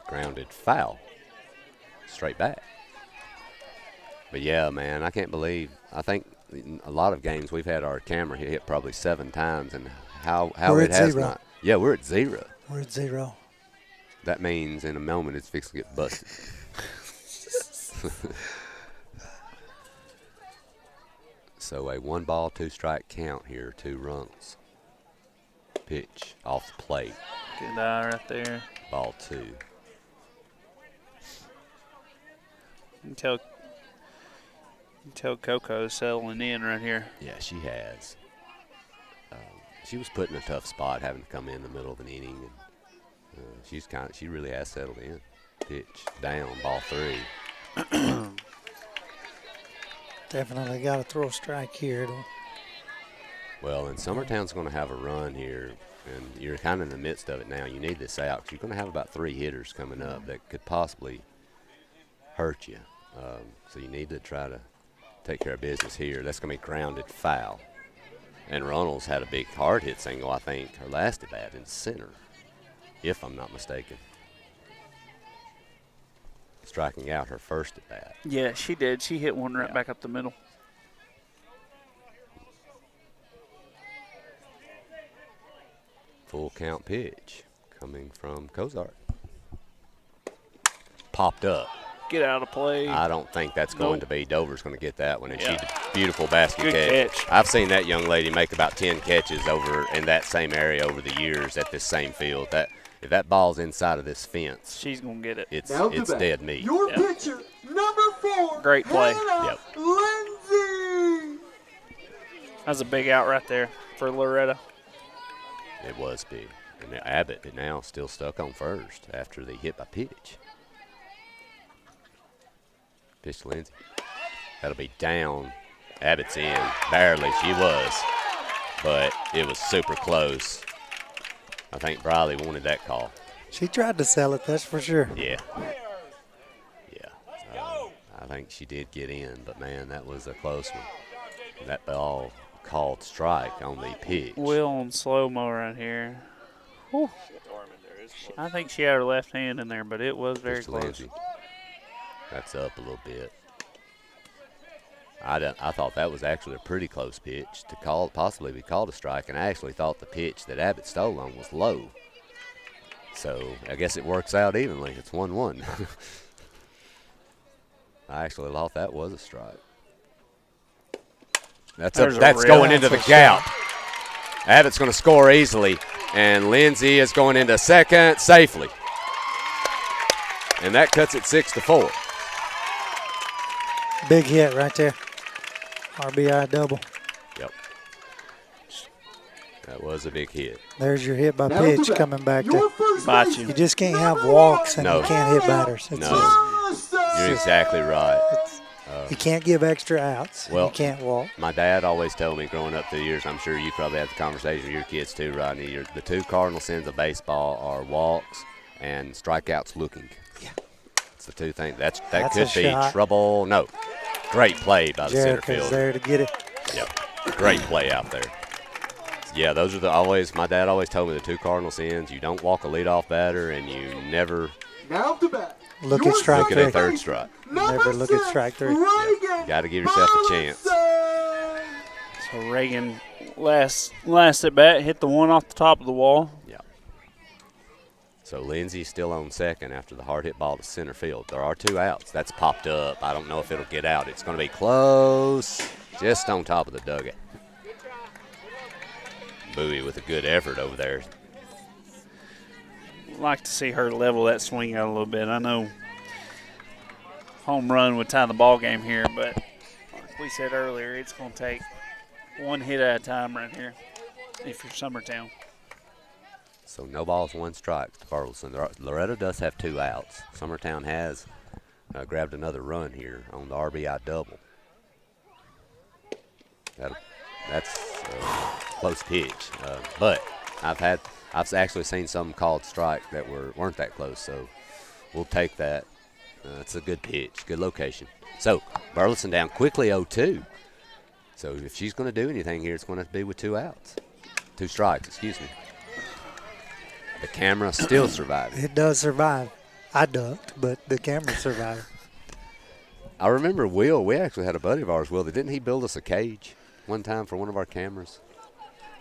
Grounded foul. Straight back. But yeah, man, I can't believe. I think in a lot of games we've had our camera hit probably 7 times, and how it has 0. not. Yeah, we're at 0. We're at 0. That means in a moment it's fixing to get busted. So a 1 ball, 2 strike count here, 2 runs. Pitch off the plate. Good eye right there. Ball 2. You can tell Coco's settling in right here. Yeah, she has. She was put in a tough spot, having to come in the middle of an inning, and she really has settled in. Pitch down, ball 3. Definitely got to throw a strike here. Well, and Summertown's going to have a run here, and you're kind of in the midst of it now. You need this out because you're going to have about 3 hitters coming up that could possibly hurt you. So you need to try to take care of business here. That's going to be grounded foul. And Runnels had a big hard hit single, I think, her last at bat in center, if I'm not mistaken. Striking out her first at bat. Yeah, she did. She hit one right back up the middle. Full count pitch coming from Cozart. Popped up. Get out of play. I don't think that's going to be. Dover's going to get that one, and she did a beautiful basket Good catch. I've seen that young lady make about 10 catches over in that same area over the years at this same field. That if that ball's inside of this fence, she's going to get it. It's dead meat. Your pitcher, number 4. Great play. Hannah Lindsay. That's a big out right there for Loretto. It was big. And Abbott is now still stuck on first after the hit by pitch. Pitch to Lindsay. That'll be down. Abbott's in. Barely, she was. But it was super close. I think Briley wanted that call. She tried to sell it, that's for sure. Yeah. I think she did get in, but, man, that was a close one. That ball called strike on the pitch. Will on slow-mo right here. Whew. I think she had her left hand in there, but it was very close. Lindsay. That's up a little bit. I thought that was actually a pretty close pitch to call, possibly be called a strike, and I actually thought the pitch that Abbott stole on was low. So I guess it works out evenly. It's 1-1. I actually thought that was a strike. That's going into the gap. Abbott's going to score easily, and Lindsay is going into second safely. And that cuts it 6-4. Big hit right there. RBI double. Yep. That was a big hit. There's your hit by pitch coming back to bite you. You just can't have walks and you can't hit batters. You're exactly right. You can't give extra outs. Well, you can't walk. My dad always told me growing up through the years, I'm sure you probably had the conversation with your kids too, Rodney. The two cardinal sins of baseball are walks and strikeouts looking. Yeah. It's the two things. That could be shot. Trouble. No. Great play by the center fielder. there to get it. Yep. Great play out there. Yeah, those are my dad always told me the two cardinal sins. You don't walk a leadoff batter, and you never look at strike at a third strike. Never look at strike three. Yeah. Got to give yourself a chance. So Reagan, last at bat, hit the one off the top of the wall. Yeah. So Lindsay's still on second after the hard hit ball to center field. There are two outs. That's popped up. I don't know if it'll get out. It's going to be close, just on top of the dugout. Bowie with a good effort over there. Like to see her level that swing out a little bit. I know home run would tie the ball game here, but like we said earlier, it's going to take one hit at a time right here if you're Summertown. So no balls, one strike to Burleson. Loretto does have two outs. Summertown has grabbed another run here on the RBI double. That's a close pitch, but I've actually seen some called strike that weren't that close, so we'll take that. It's a good pitch, good location. So Burleson down quickly 0-2. So if she's going to do anything here, it's going to be with two strikes, excuse me. The camera still surviving. It does survive. I ducked, but the camera survived. I remember Will, we actually had a buddy of ours, Will, didn't he build us a cage one time for one of our cameras?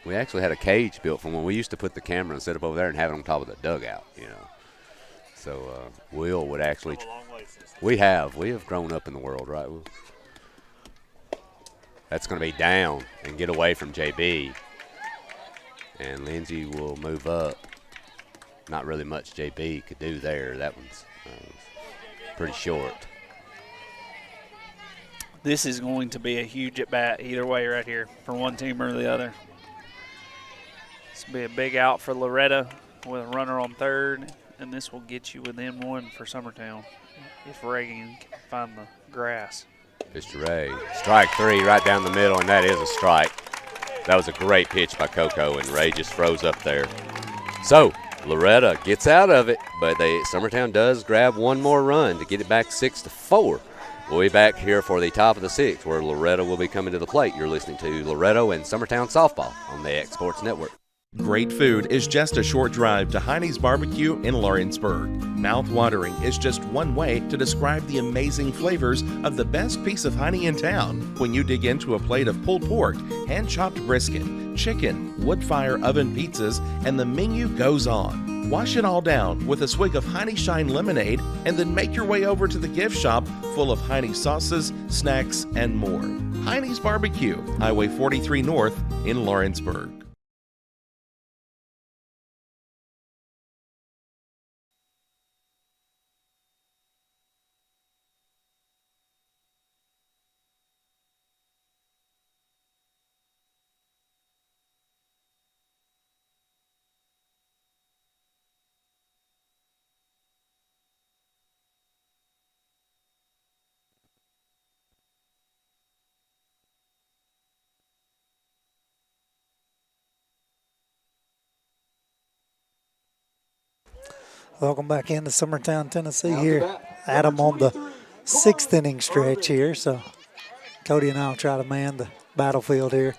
We actually had a cage built from when we used to put the camera and set up over there and have it on top of the dugout, you know. So Will would actually we have grown up in the world, right, Will? That's going to be down and get away from JB. And Lindsay will move up. Not really much JB could do there. That one's pretty short. This is going to be a huge at-bat either way right here for one team or the other. This will be a big out for Loretto with a runner on third, and this will get you within one for Summertown if Reagan can find the grass. Pitch to Ray. Strike three right down the middle, and that is a strike. That was a great pitch by Coco, and Ray just froze up there. So Loretto gets out of it, but Summertown does grab one more run to get it back 6-4. We'll be back here for the top of the sixth, where Loretto will be coming to the plate. You're listening to Loretto and Summertown Softball on the X Sports Network. Great food is just a short drive to Heine's Barbecue in Lawrenceburg. Mouth-watering is just one way to describe the amazing flavors of the best piece of Heine in town. When you dig into a plate of pulled pork, hand-chopped brisket, chicken, wood-fire oven pizzas, and the menu goes on. Wash it all down with a swig of Heine Shine lemonade, and then make your way over to the gift shop full of Heine sauces, snacks, and more. Heine's Barbecue, Highway 43 North in Lawrenceburg. Welcome back into Summertown, Tennessee here. Adam on the 6th inning stretch here, so Cody and I will try to man the battlefield here.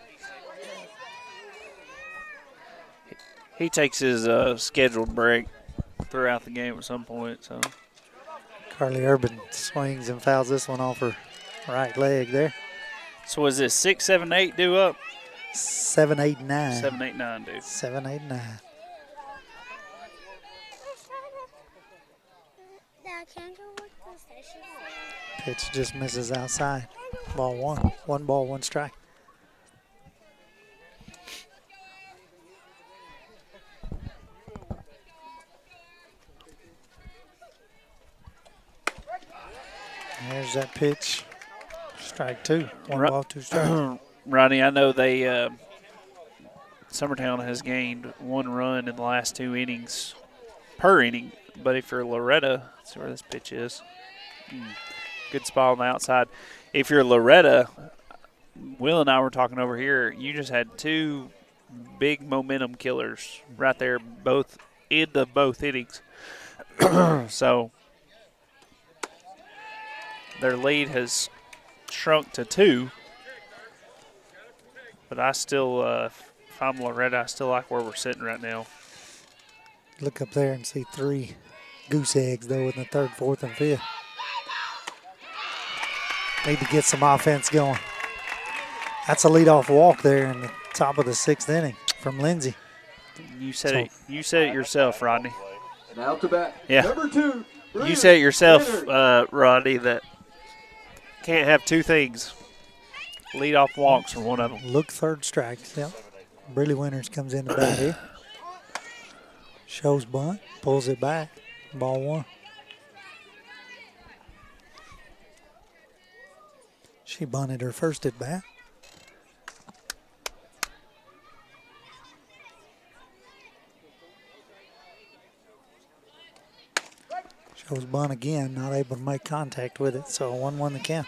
He takes his scheduled break throughout the game at some point. So Carly Urban swings and fouls this one off her right leg there. So was this 6, 7, 8 due up? 7, 8, 9. 7, 8, 9 due. 7, 8, 9. Pitch just misses outside. Ball 1. 1 ball, 1 strike. There's that pitch. Strike 2. 1 ball, 2 strikes. Ronnie, I know they Summertown has gained 1 run in the last 2 innings per inning. But if you're Loretto, let's see where this pitch is. Good spot on the outside. If you're Loretto, Will and I were talking over here, you just had 2 big momentum killers right there, both in the both innings. So their lead has shrunk to 2. But I still, if I'm Loretto, I still like where we're sitting right now. Look up there and see 3 goose eggs, though, in the 3rd, 4th, and 5th. Need to get some offense going. That's a leadoff walk there in the top of the 6th inning from Lindsay. You said it. You said it yourself, Rodney. Now to bat. Yeah. Number 2. You said it yourself, Rodney, that can't have 2 things. Leadoff walks are one of them. Look, 3rd strike. Yep. Briley Winters comes in to bat here. Shows bunt, pulls it back. Ball 1. She bunted her first at bat. Shows bunt again, not able to make contact with it, so 1-1 the count.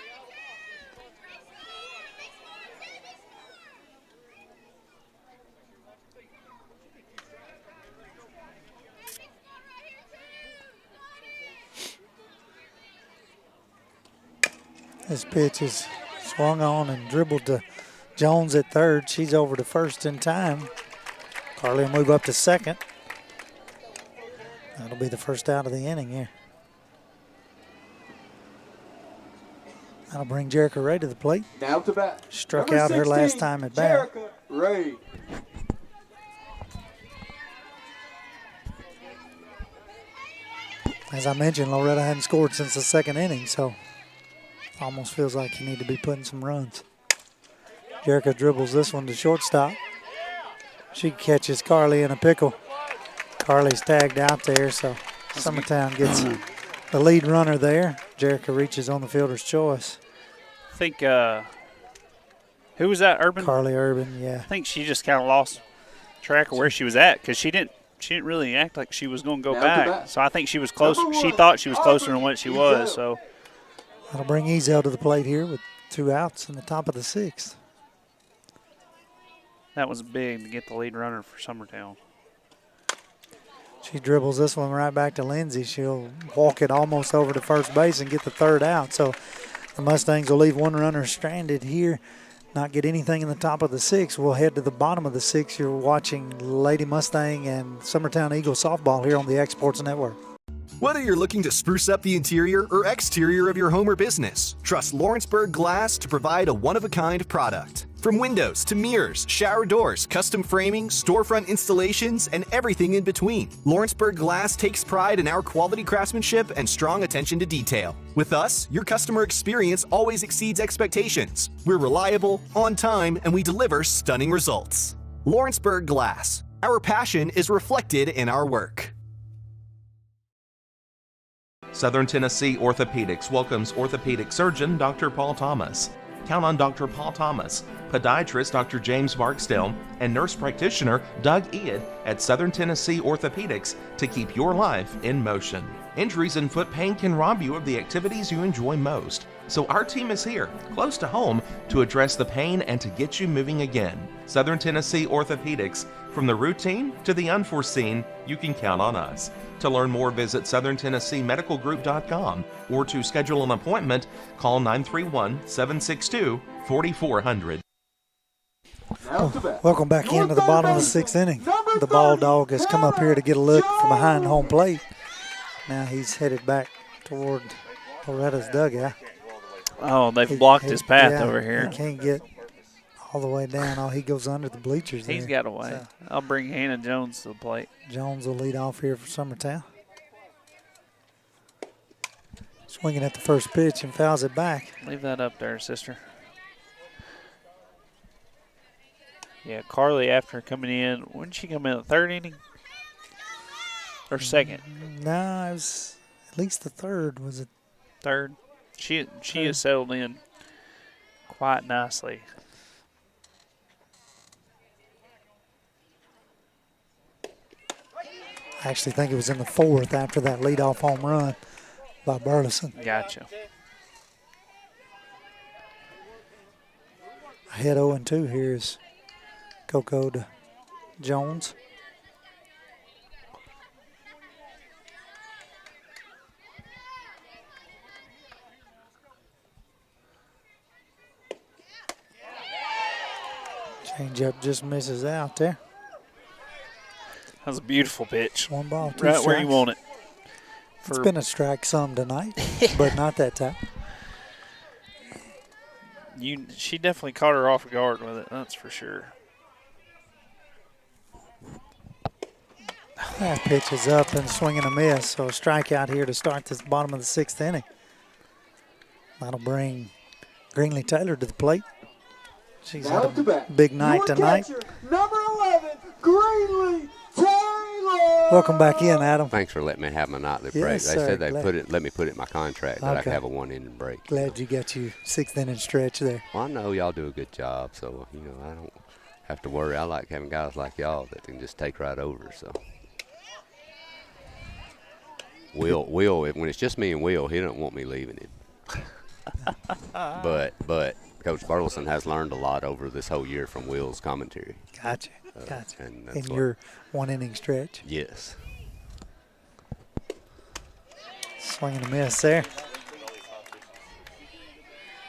This pitch is swung on and dribbled to Jones at 3rd. She's over to 1st in time. Carly will move up to 2nd. That'll be the first out of the inning here. That'll bring Jerica Ray to the plate. Now to bat. Struck Number out her 16, last time at bat. Jerica Ray. As I mentioned, Loretto hadn't scored since the 2nd inning, so almost feels like you need to be putting some runs. Jerica dribbles this one to shortstop. She catches Carly in a pickle. Carly's tagged out there, so Summertown gets the lead runner there. Jerica reaches on the fielder's choice. I think, who was that, Urban? Carly Urban, yeah. I think she just kind of lost track of where she was at because she didn't really act like she was going to go back. So I think she was close. She thought she was closer than what she was, so. That'll bring Ezel to the plate here with 2 outs in the top of the 6th. That was big to get the lead runner for Summertown. She dribbles this one right back to Lindsay. She'll walk it almost over to first base and get the 3rd out. So the Mustangs will leave 1 runner stranded here, not get anything in the top of the 6th. We'll head to the bottom of the 6th. You're watching Lady Mustang and Summertown Eagles softball here on the Exports Network. Whether you're looking to spruce up the interior or exterior of your home or business, trust Lawrenceburg Glass to provide a one-of-a-kind product. From windows to mirrors, shower doors, custom framing, storefront installations, and everything in between, Lawrenceburg Glass takes pride in our quality craftsmanship and strong attention to detail. With us, your customer experience always exceeds expectations. We're reliable, on time, and we deliver stunning results. Lawrenceburg Glass. Our passion is reflected in our work. Southern Tennessee Orthopedics welcomes orthopedic surgeon Dr. Paul Thomas. Count on Dr. Paul Thomas, podiatrist Dr. James Barksdale, and nurse practitioner Doug Iad at Southern Tennessee Orthopedics to keep your life in motion. Injuries and foot pain can rob you of the activities you enjoy most. So our team is here, close to home, to address the pain and to get you moving again. Southern Tennessee Orthopedics. From the routine to the unforeseen, you can count on us. To learn more, visit southerntennesseemedicalgroup.com or to schedule an appointment, call 931-762-4400. Welcome back into the bottom of the 6th inning. The ball dog has come up here to get a look from behind home plate. Now he's headed back toward Loretto's dugout. Oh, they've blocked his path over here. He can't get all the way down. Oh, he goes under the bleachers. He's got away. So I'll bring Hannah Jones to the plate. Jones will lead off here for Summertown. Swinging at the first pitch and fouls it back. Leave that up there, sister. Yeah, Carly, after coming in, when did she come in? The 3rd inning? Or 2nd? No, it was at least the 3rd. Was it? 3rd. She has settled in quite nicely. I actually think it was in the 4th after that leadoff home run by Burleson. Gotcha. Ahead 0-2 here is Coco to Jones. Changeup just misses out there. That was a beautiful pitch. 1 ball, 2 right strikes. where you want it. It's been a strike some tonight, but not that time. She definitely caught her off guard with it, that's for sure. That pitch is up and swinging a miss, so a strikeout here to start this bottom of the 6th inning. That'll bring Greenlee Taylor to the plate. She's had a big night tonight. Catcher, number 11, Greenlee Taylor. Welcome back in, Adam. Thanks for letting me have my nightly break. Yes, they sir. said let me put it in my contract that I could have a 1-inning break. Glad you got your 6th inning stretch there. Well, I know y'all do a good job, so I don't have to worry. I like having guys like y'all that can just take right over. So Will, when it's just me and Will, he don't want me leaving him. But Coach Burleson has learned a lot over this whole year from Will's commentary. Gotcha. And in your 1-inning stretch. Yes. Swinging a miss there.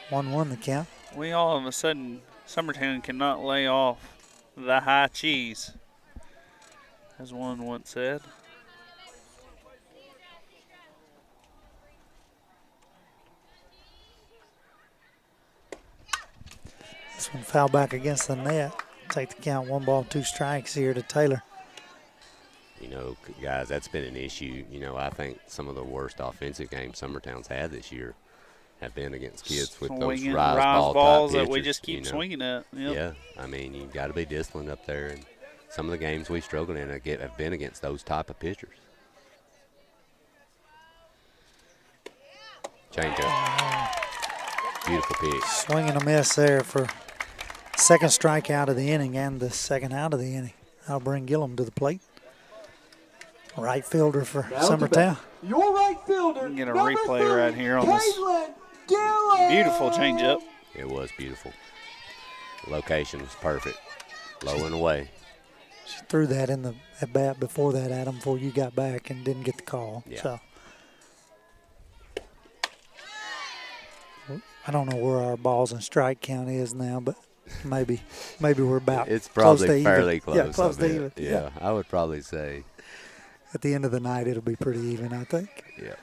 1-1 the count. We all of a sudden, Summertown cannot lay off the high cheese, as one once said. This one foul back against the net. Take the count, 1 ball, 2 strikes here to Taylor. Guys, that's been an issue. I think some of the worst offensive games Summertown's had this year have been against kids with those rise balls type that we pitchers, just keep swinging at. Yep. Yeah, you've got to be disciplined up there. And some of the games we struggled in have been against those type of pitchers. Change up. Beautiful pitch. Swinging a miss there for second strikeout of the inning and the second out of the inning. That'll bring Gillum to the plate. Right fielder for Summertown. Your right fielder. Get a replay right here on this beautiful changeup. It was beautiful. The location was perfect. Low and away. She threw that in the at bat before that, Adam, before you got back and didn't get the call. Yeah. So I don't know where our balls and strike count is now, but maybe we're about it's probably close to fairly even. close. Yeah, close to even. Yeah, I would probably say. At the end of the night, it'll be pretty even, I think. Yeah.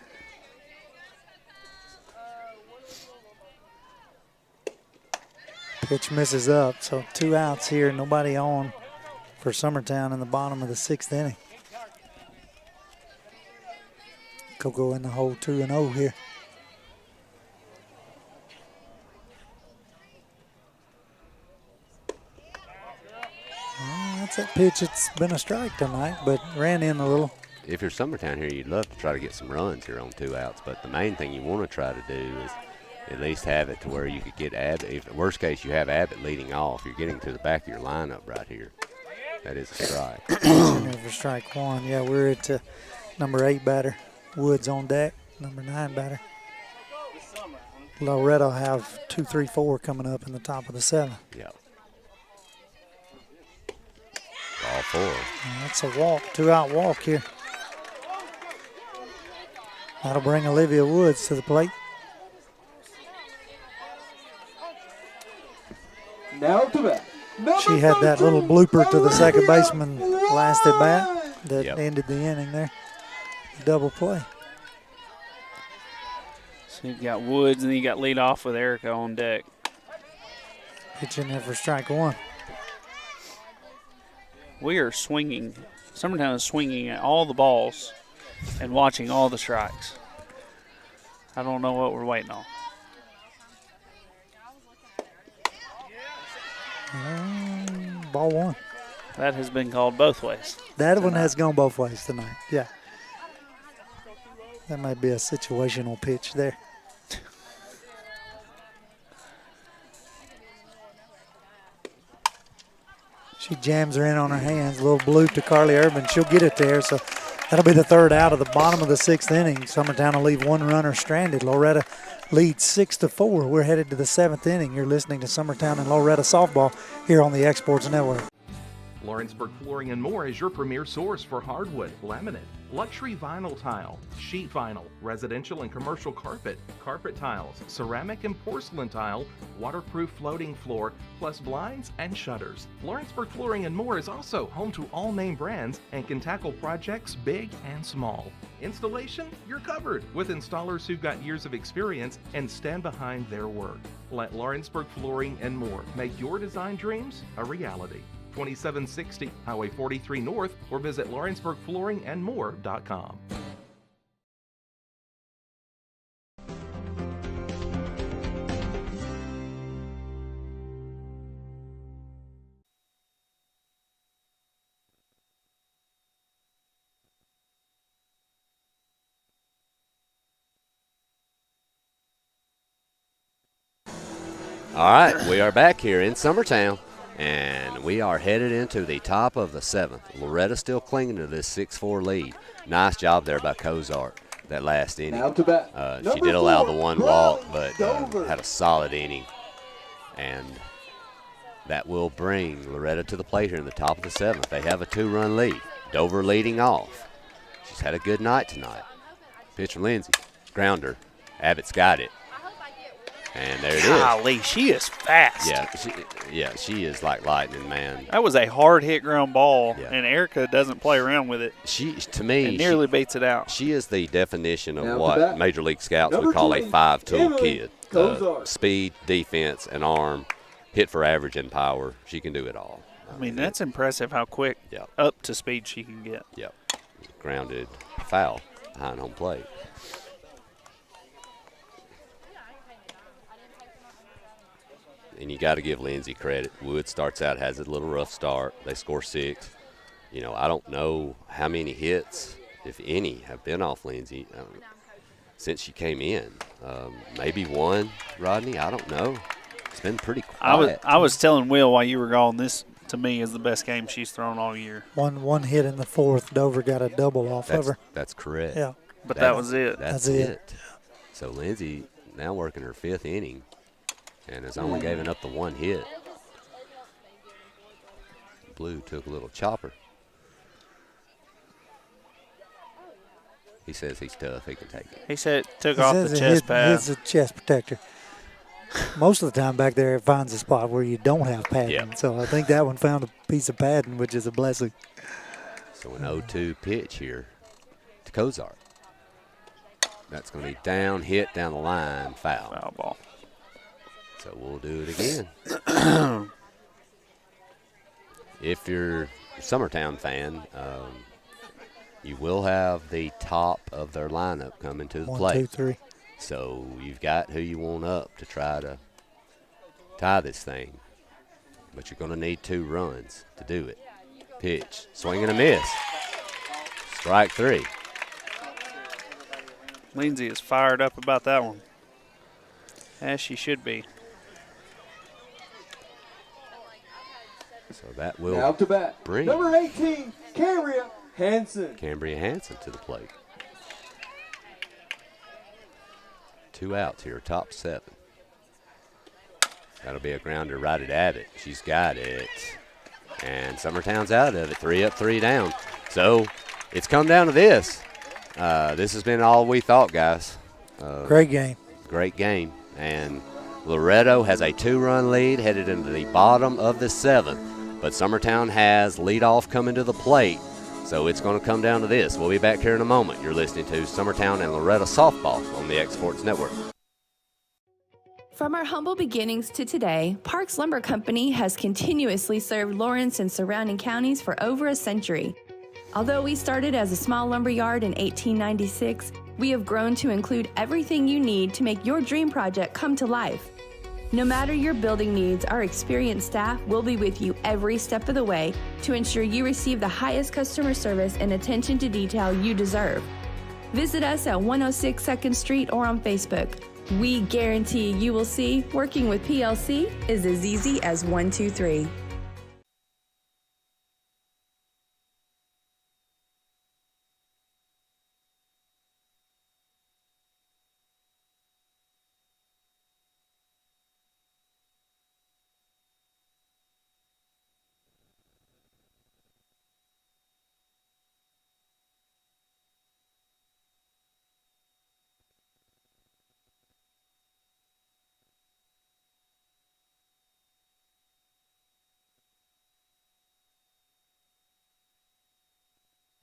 Pitch misses up, so 2 outs here, nobody on for Summertown in the bottom of the 6th inning. Coco in the hole 2-0 here. That's that pitch. It's been a strike tonight, but ran in a little. If you're Summertown here, you'd love to try to get some runs here on 2 outs, but the main thing you want to try to do is at least have it to where you could get Abbott. If worst case you have Abbott leading off, you're getting to the back of your lineup right here. That is a strike. For strike 1. Yeah, we're at number 8 batter. Woods on deck. Number 9 batter. Loretto have 2, 3, 4 coming up in the top of the 7th. Yeah. Ball 4. And that's a walk, 2-out walk here. That'll bring Olivia Woods to the plate. Now to bat. She had that little blooper to the second baseman last at bat that ended the inning there. Double play. So you got Woods, and then you got lead off with Erica on deck. Pitch in there for strike 1. We are swinging. Summertown is swinging at all the balls and watching all the strikes. I don't know what we're waiting on. Ball 1. That has been called both ways. That one has gone both ways tonight. Yeah. That might be a situational pitch there. She jams her in on her hands. A little blue to Carly Urban. She'll get it there. So that'll be the 3rd out of the bottom of the 6th inning. Summertown will leave 1 runner stranded. Loretto leads 6-4. We're headed to the 7th inning. You're listening to Summertown and Loretto softball here on the Exports Network. Lawrenceburg Flooring and More is your premier source for hardwood, laminate, luxury vinyl tile, sheet vinyl, residential and commercial carpet, carpet tiles, ceramic and porcelain tile, waterproof floating floor, plus blinds and shutters. Lawrenceburg Flooring and More is also home to all name brands and can tackle projects big and small. Installation, you're covered with installers who've got years of experience and stand behind their work. Let Lawrenceburg Flooring and More make your design dreams a reality. 2760 Highway 43 North, or visit lawrenceburgflooringandmore.com. All right, we are back here in Summertown, and we are headed into the top of the 7th. Loretto still clinging to this 6-4 lead. Nice job there by Cozart that last inning. Now to bat. She did allow the 1 walk, but had a solid inning. And that will bring Loretto to the plate here in the top of the 7th. They have a 2-run lead. Dover leading off. She's had a good night tonight. Pitch from Lindsay. Grounder. Abbott's got it. And there it is. Golly, she is fast. Yeah, she is like lightning, man. That was a hard hit ground ball, and Erica doesn't play around with it. To me, and nearly beats it out. She is the definition of what Major League Scouts would call a 5-tool kid. Speed, defense, and arm, hit for average and power. She can do it all. I mean, that's impressive how quick up to speed she can get. Yep. Grounded foul behind home plate. And you got to give Lindsay credit. Wood starts out, has a little rough start. They score 6. You know, I don't know how many hits, if any, have been off Lindsay since she came in. Maybe 1, Rodney. I don't know. It's been pretty quiet. I was telling Will while you were gone, this to me is the best game she's thrown all year. One hit in the 4th. Dover got a double off of her. That's correct. Yeah. But that was it. That's it. So Lindsay now working her 5th inning. And has only given up the 1 hit. Blue took a little chopper. He says he's tough. He can take it. He said it took off the chest pad. It's a chest protector. Most of the time back there it finds a spot where you don't have padding. Yep. So I think that one found a piece of padding, which is a blessing. So an 0-2 pitch here to Cozart. That's going to be down, hit down the line, foul. Foul ball. So we'll do it again. If you're a Summertown fan, you will have the top of their lineup coming to the plate. 1, 2, 3. So you've got who you want up to try to tie this thing. But you're going to need 2 runs to do it. Pitch, swing and a miss. Strike 3. Lindsay is fired up about that one, as she should be. So that will now to bat. Bring number 18, Cambria Hansen. Cambria Hansen to the plate. 2 outs here, top 7. That'll be a grounder right at Abbott. She's got it. And Summertown's out of it. 3 up, 3 down. So it's come down to this. This has been all we thought, guys. Great game. Great game. And Loretto has a 2-run lead headed into the bottom of the 7th. But Summertown has leadoff coming to the plate. So it's going to come down to this. We'll be back here in a moment. You're listening to Summertown and Loretto Softball on the X Sports Network. From our humble beginnings to today, Parks Lumber Company has continuously served Lawrence and surrounding counties for over a century. Although we started as a small lumber yard in 1896, we have grown to include everything you need to make your dream project come to life. No matter your building needs, our experienced staff will be with you every step of the way to ensure you receive the highest customer service and attention to detail you deserve. Visit us at 106 2nd Street or on Facebook. We guarantee you will see working with PLC is as easy as 1, 2, 3.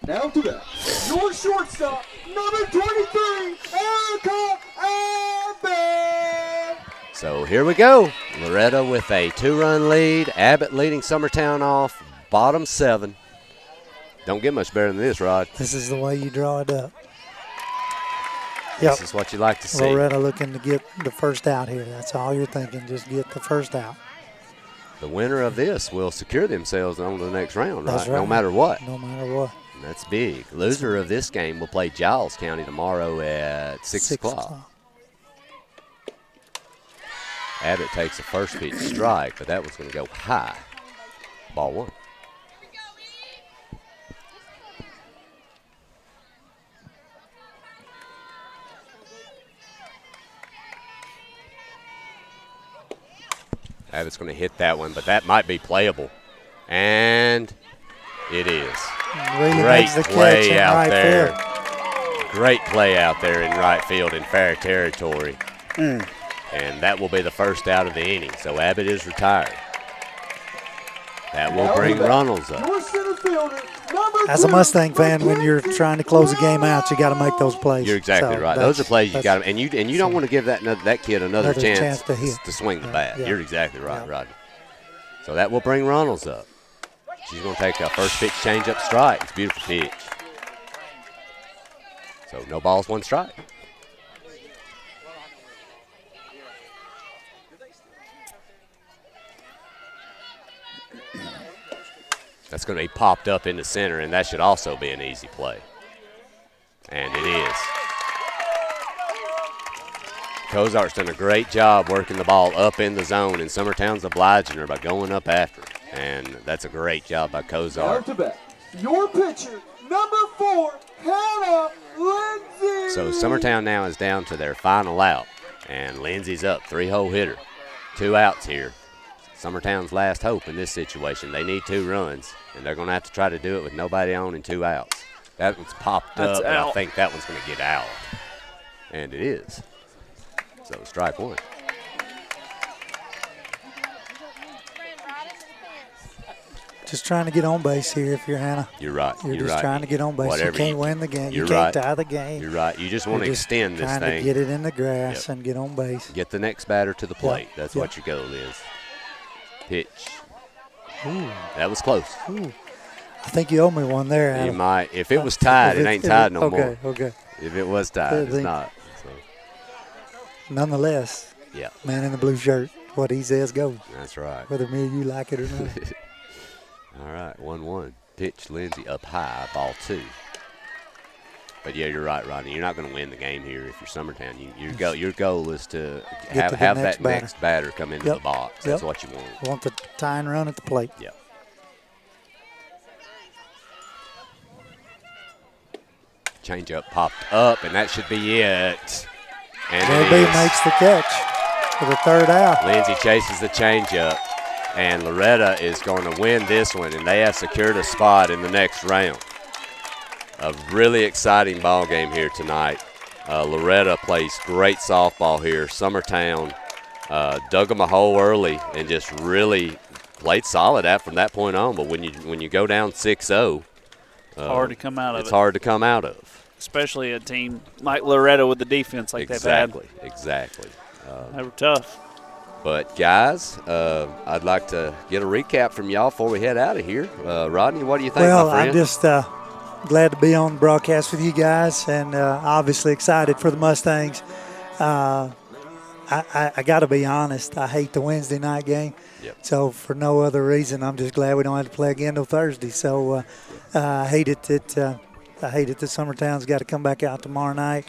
Now to bat, your shortstop, number 23, Erica Abbott. So here we go. Loretto with a 2-run lead. Abbott leading Summertown off, bottom 7. Don't get much better than this, Rod. This is the way you draw it up. This is what you like to see. Loretto looking to get the first out here. That's all you're thinking, just get the first out. The winner of this will secure themselves on to the next round, That's right? No matter what. No matter what. That's big. Loser of this game will play Giles County tomorrow at 6 o'clock. Abbott takes a first pitch strike, but that was going to go high. Ball 1. Abbott's going to hit that one, but that might be playable. And it is. Really Great the play out right there. field. Great play out there in right field in fair territory. And that will be the first out of the inning. So Abbott is retired. That will bring Runnels up. Your center fielder, number As a 2, Mustang fan, when you're trying to close a game out, you got to make those plays. You're exactly So right. Those are plays you that's- got, and you don't want to give that kid another chance to hit. to swing the bat. Yeah. You're exactly right, Yeah. Rodney. So that will bring Runnels up. She's going to take a first pitch change-up strike. It's a beautiful pitch. So no balls, 1 strike. That's going to be popped up into center, and that should also be an easy play. And it is. Cozart's done a great job working the ball up in the zone, and Summertown's obliging her by going up after it. And that's a great job by Now Cozart. to bat, your pitcher, number 4, Hannah Lindsay. So Summertown now is down to their final out, and Lindsay's up, 3-hole hitter. 2 outs here. Summertown's last hope in this situation. They need 2 runs, and they're going to have to try to do it with nobody on and 2 outs. That one's popped That's up, and I out. think that one's going to get out. And it is. So strike 1. Just trying to get on base here if you're Hannah. You're right. You're You're just right. trying to get on base. Whatever you can't win the game. You're You can't right. tie the game. You're right. You just want to You're just extend this trying thing. to get it in the grass and get on base. Get the next batter to the plate. Yep. That's Yep. what your goal is. Pitch. Ooh. That was close. Ooh. I think you owe me one there, You Adam. might. If it was tied, it ain't tied no more. Okay, okay. If it was tied, it's not. So, Nonetheless, yeah. Man in the blue shirt, what he says goes. That's right. Whether me or you like it or not. All right, 1-1. Pitch, Lindsay up high, ball 2. But yeah, you're right, Rodney. You're not going to win the game here if you're Summertown. Your goal is to Get to the have next that batter. next batter come into Yep. the box. That's what you want. Want the tie and run at the plate. Yeah. Change up popped up, and that should be it. And JB makes the catch for the third out. Lindsey chases the changeup, and Loretto is going to win this one, and they have secured a spot in the next round. A really exciting ball game here tonight. Loretto plays great softball here. Summertown dug them a hole early and just really played solid from that point on. But when you go down 6-0, hard to come out of it's it. hard to come out of. Especially a team like Loretto with the defense like they've had. Exactly. They were tough. But, guys, I'd like to get a recap from y'all before we head out of here. Rodney, what do you think, well, my friend? I'm just glad to be on the broadcast with you guys, and obviously excited for the Mustangs. I got to be honest, I hate the Wednesday night game. Yep. So for no other reason, I'm just glad we don't have to play again till Thursday. So I hate it that Summertown's got to come back out tomorrow night.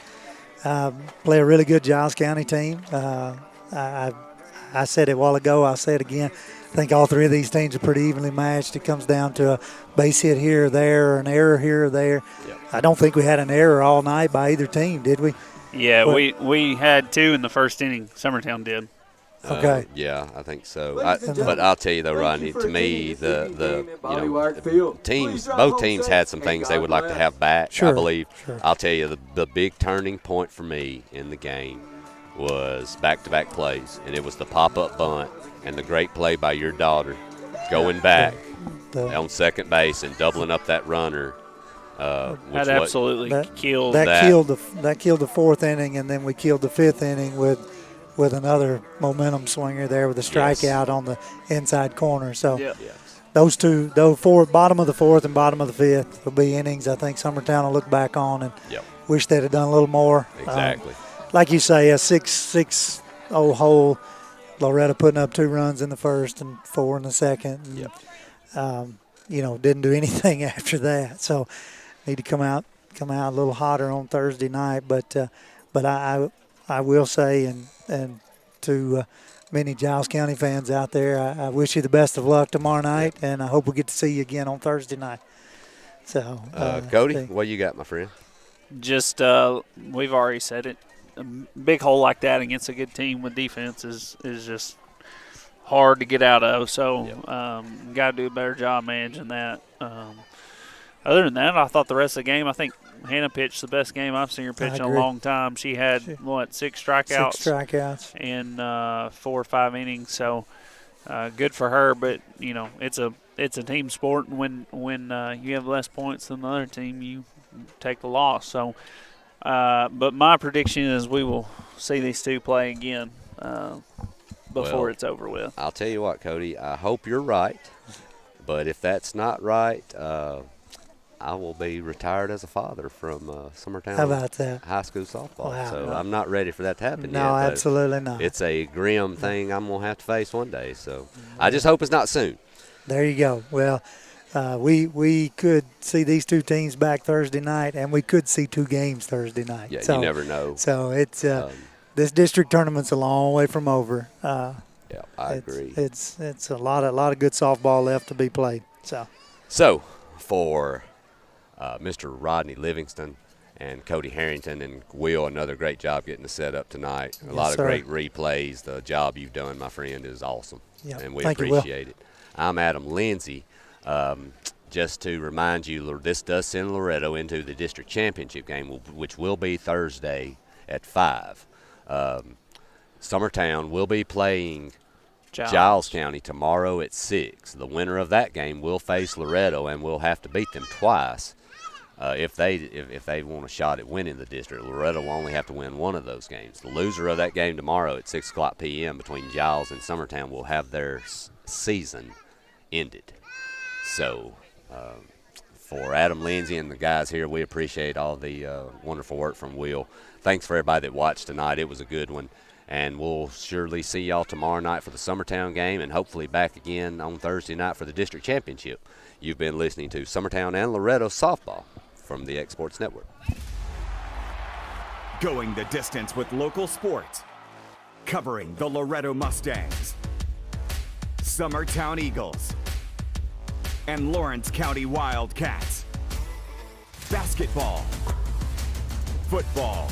Play a really good Giles County team. I said it a while ago. I'll say it again. I think all three of these teams are pretty evenly matched. It comes down to a base hit here or there, or an error here or there. Yep. I don't think we had an error all night by either team, did we? Yeah, we had 2 in the first inning. Summertown did. Okay. Yeah, I think so. But I'll tell you though, Rodney, to me, both teams had some things they would like to have back. Sure, I believe. Sure. I'll tell you, the big turning point for me in the game was back-to-back plays, and it was the pop-up bunt and the great play by your daughter going back on second base and doubling up that runner. That absolutely killed that. Killed the fourth inning, and then we killed the fifth inning with another momentum swinger there with a strikeout on the inside corner. So those two, bottom of the fourth and bottom of the fifth will be innings I think Summertown will look back on and wish they'd have done a little more. Exactly. Like you say, a 6-0 hole. Loretto putting up 2 runs in the first and 4 in the second. And, didn't do anything after that. So need to come out a little hotter on Thursday night. But I will say, and to many Giles County fans out there, I wish you the best of luck tomorrow night, and I hope we get to see you again on Thursday night. So, Cody, what you got, my friend? Just we've already said it. A big hole like that against a good team with defense is just hard to get out of. So got to do a better job managing that. Other than that, I thought the rest of the game, I think Hannah pitched the best game I've seen her pitch in a long time. She had, 6 strikeouts? 6 strikeouts. In 4 or 5 innings. So good for her. But, it's a team sport. And when you have less points than the other team, you take the loss. So, but my prediction is we will see these two play again before it's over with. I'll tell you what, Cody, I hope you're right. But if that's not right, I will be retired as a father from Summertown How about that? High School softball. Wow. So I'm not ready for that to happen yet. No, absolutely not. It's a grim thing I'm going to have to face one day. So I just hope it's not soon. There you go. Well, we could see these two teams back Thursday night, and we could see 2 games Thursday night. Yeah, so, you never know. So it's this district tournament's a long way from over. Yeah, I agree. It's a lot of good softball left to be played. So for Mr. Rodney Livingston and Cody Harrington and Will, another great job getting the setup tonight. A lot of great replays. The job you've done, my friend, is awesome, and we appreciate it. I'm Adam Lindsay. Just to remind you, this does send Loretto into the district championship game, which will be Thursday at 5. Summertown will be playing Giles County tomorrow at 6. The winner of that game will face Loretto and will have to beat them twice if they want a shot at winning the district. Loretto will only have to win one of those games. The loser of that game tomorrow at 6 o'clock p.m. between Giles and Summertown will have their season ended. So for Adam Lindsay and the guys here, we appreciate all the wonderful work from Will. Thanks for everybody that watched tonight. It was a good one. And we'll surely see y'all tomorrow night for the Summertown game and hopefully back again on Thursday night for the district championship. You've been listening to Summertown and Loretto softball from the Exports Network. Going the distance with local sports. Covering the Loretto Mustangs, Summertown Eagles, and Lawrence County Wildcats. Basketball. Football.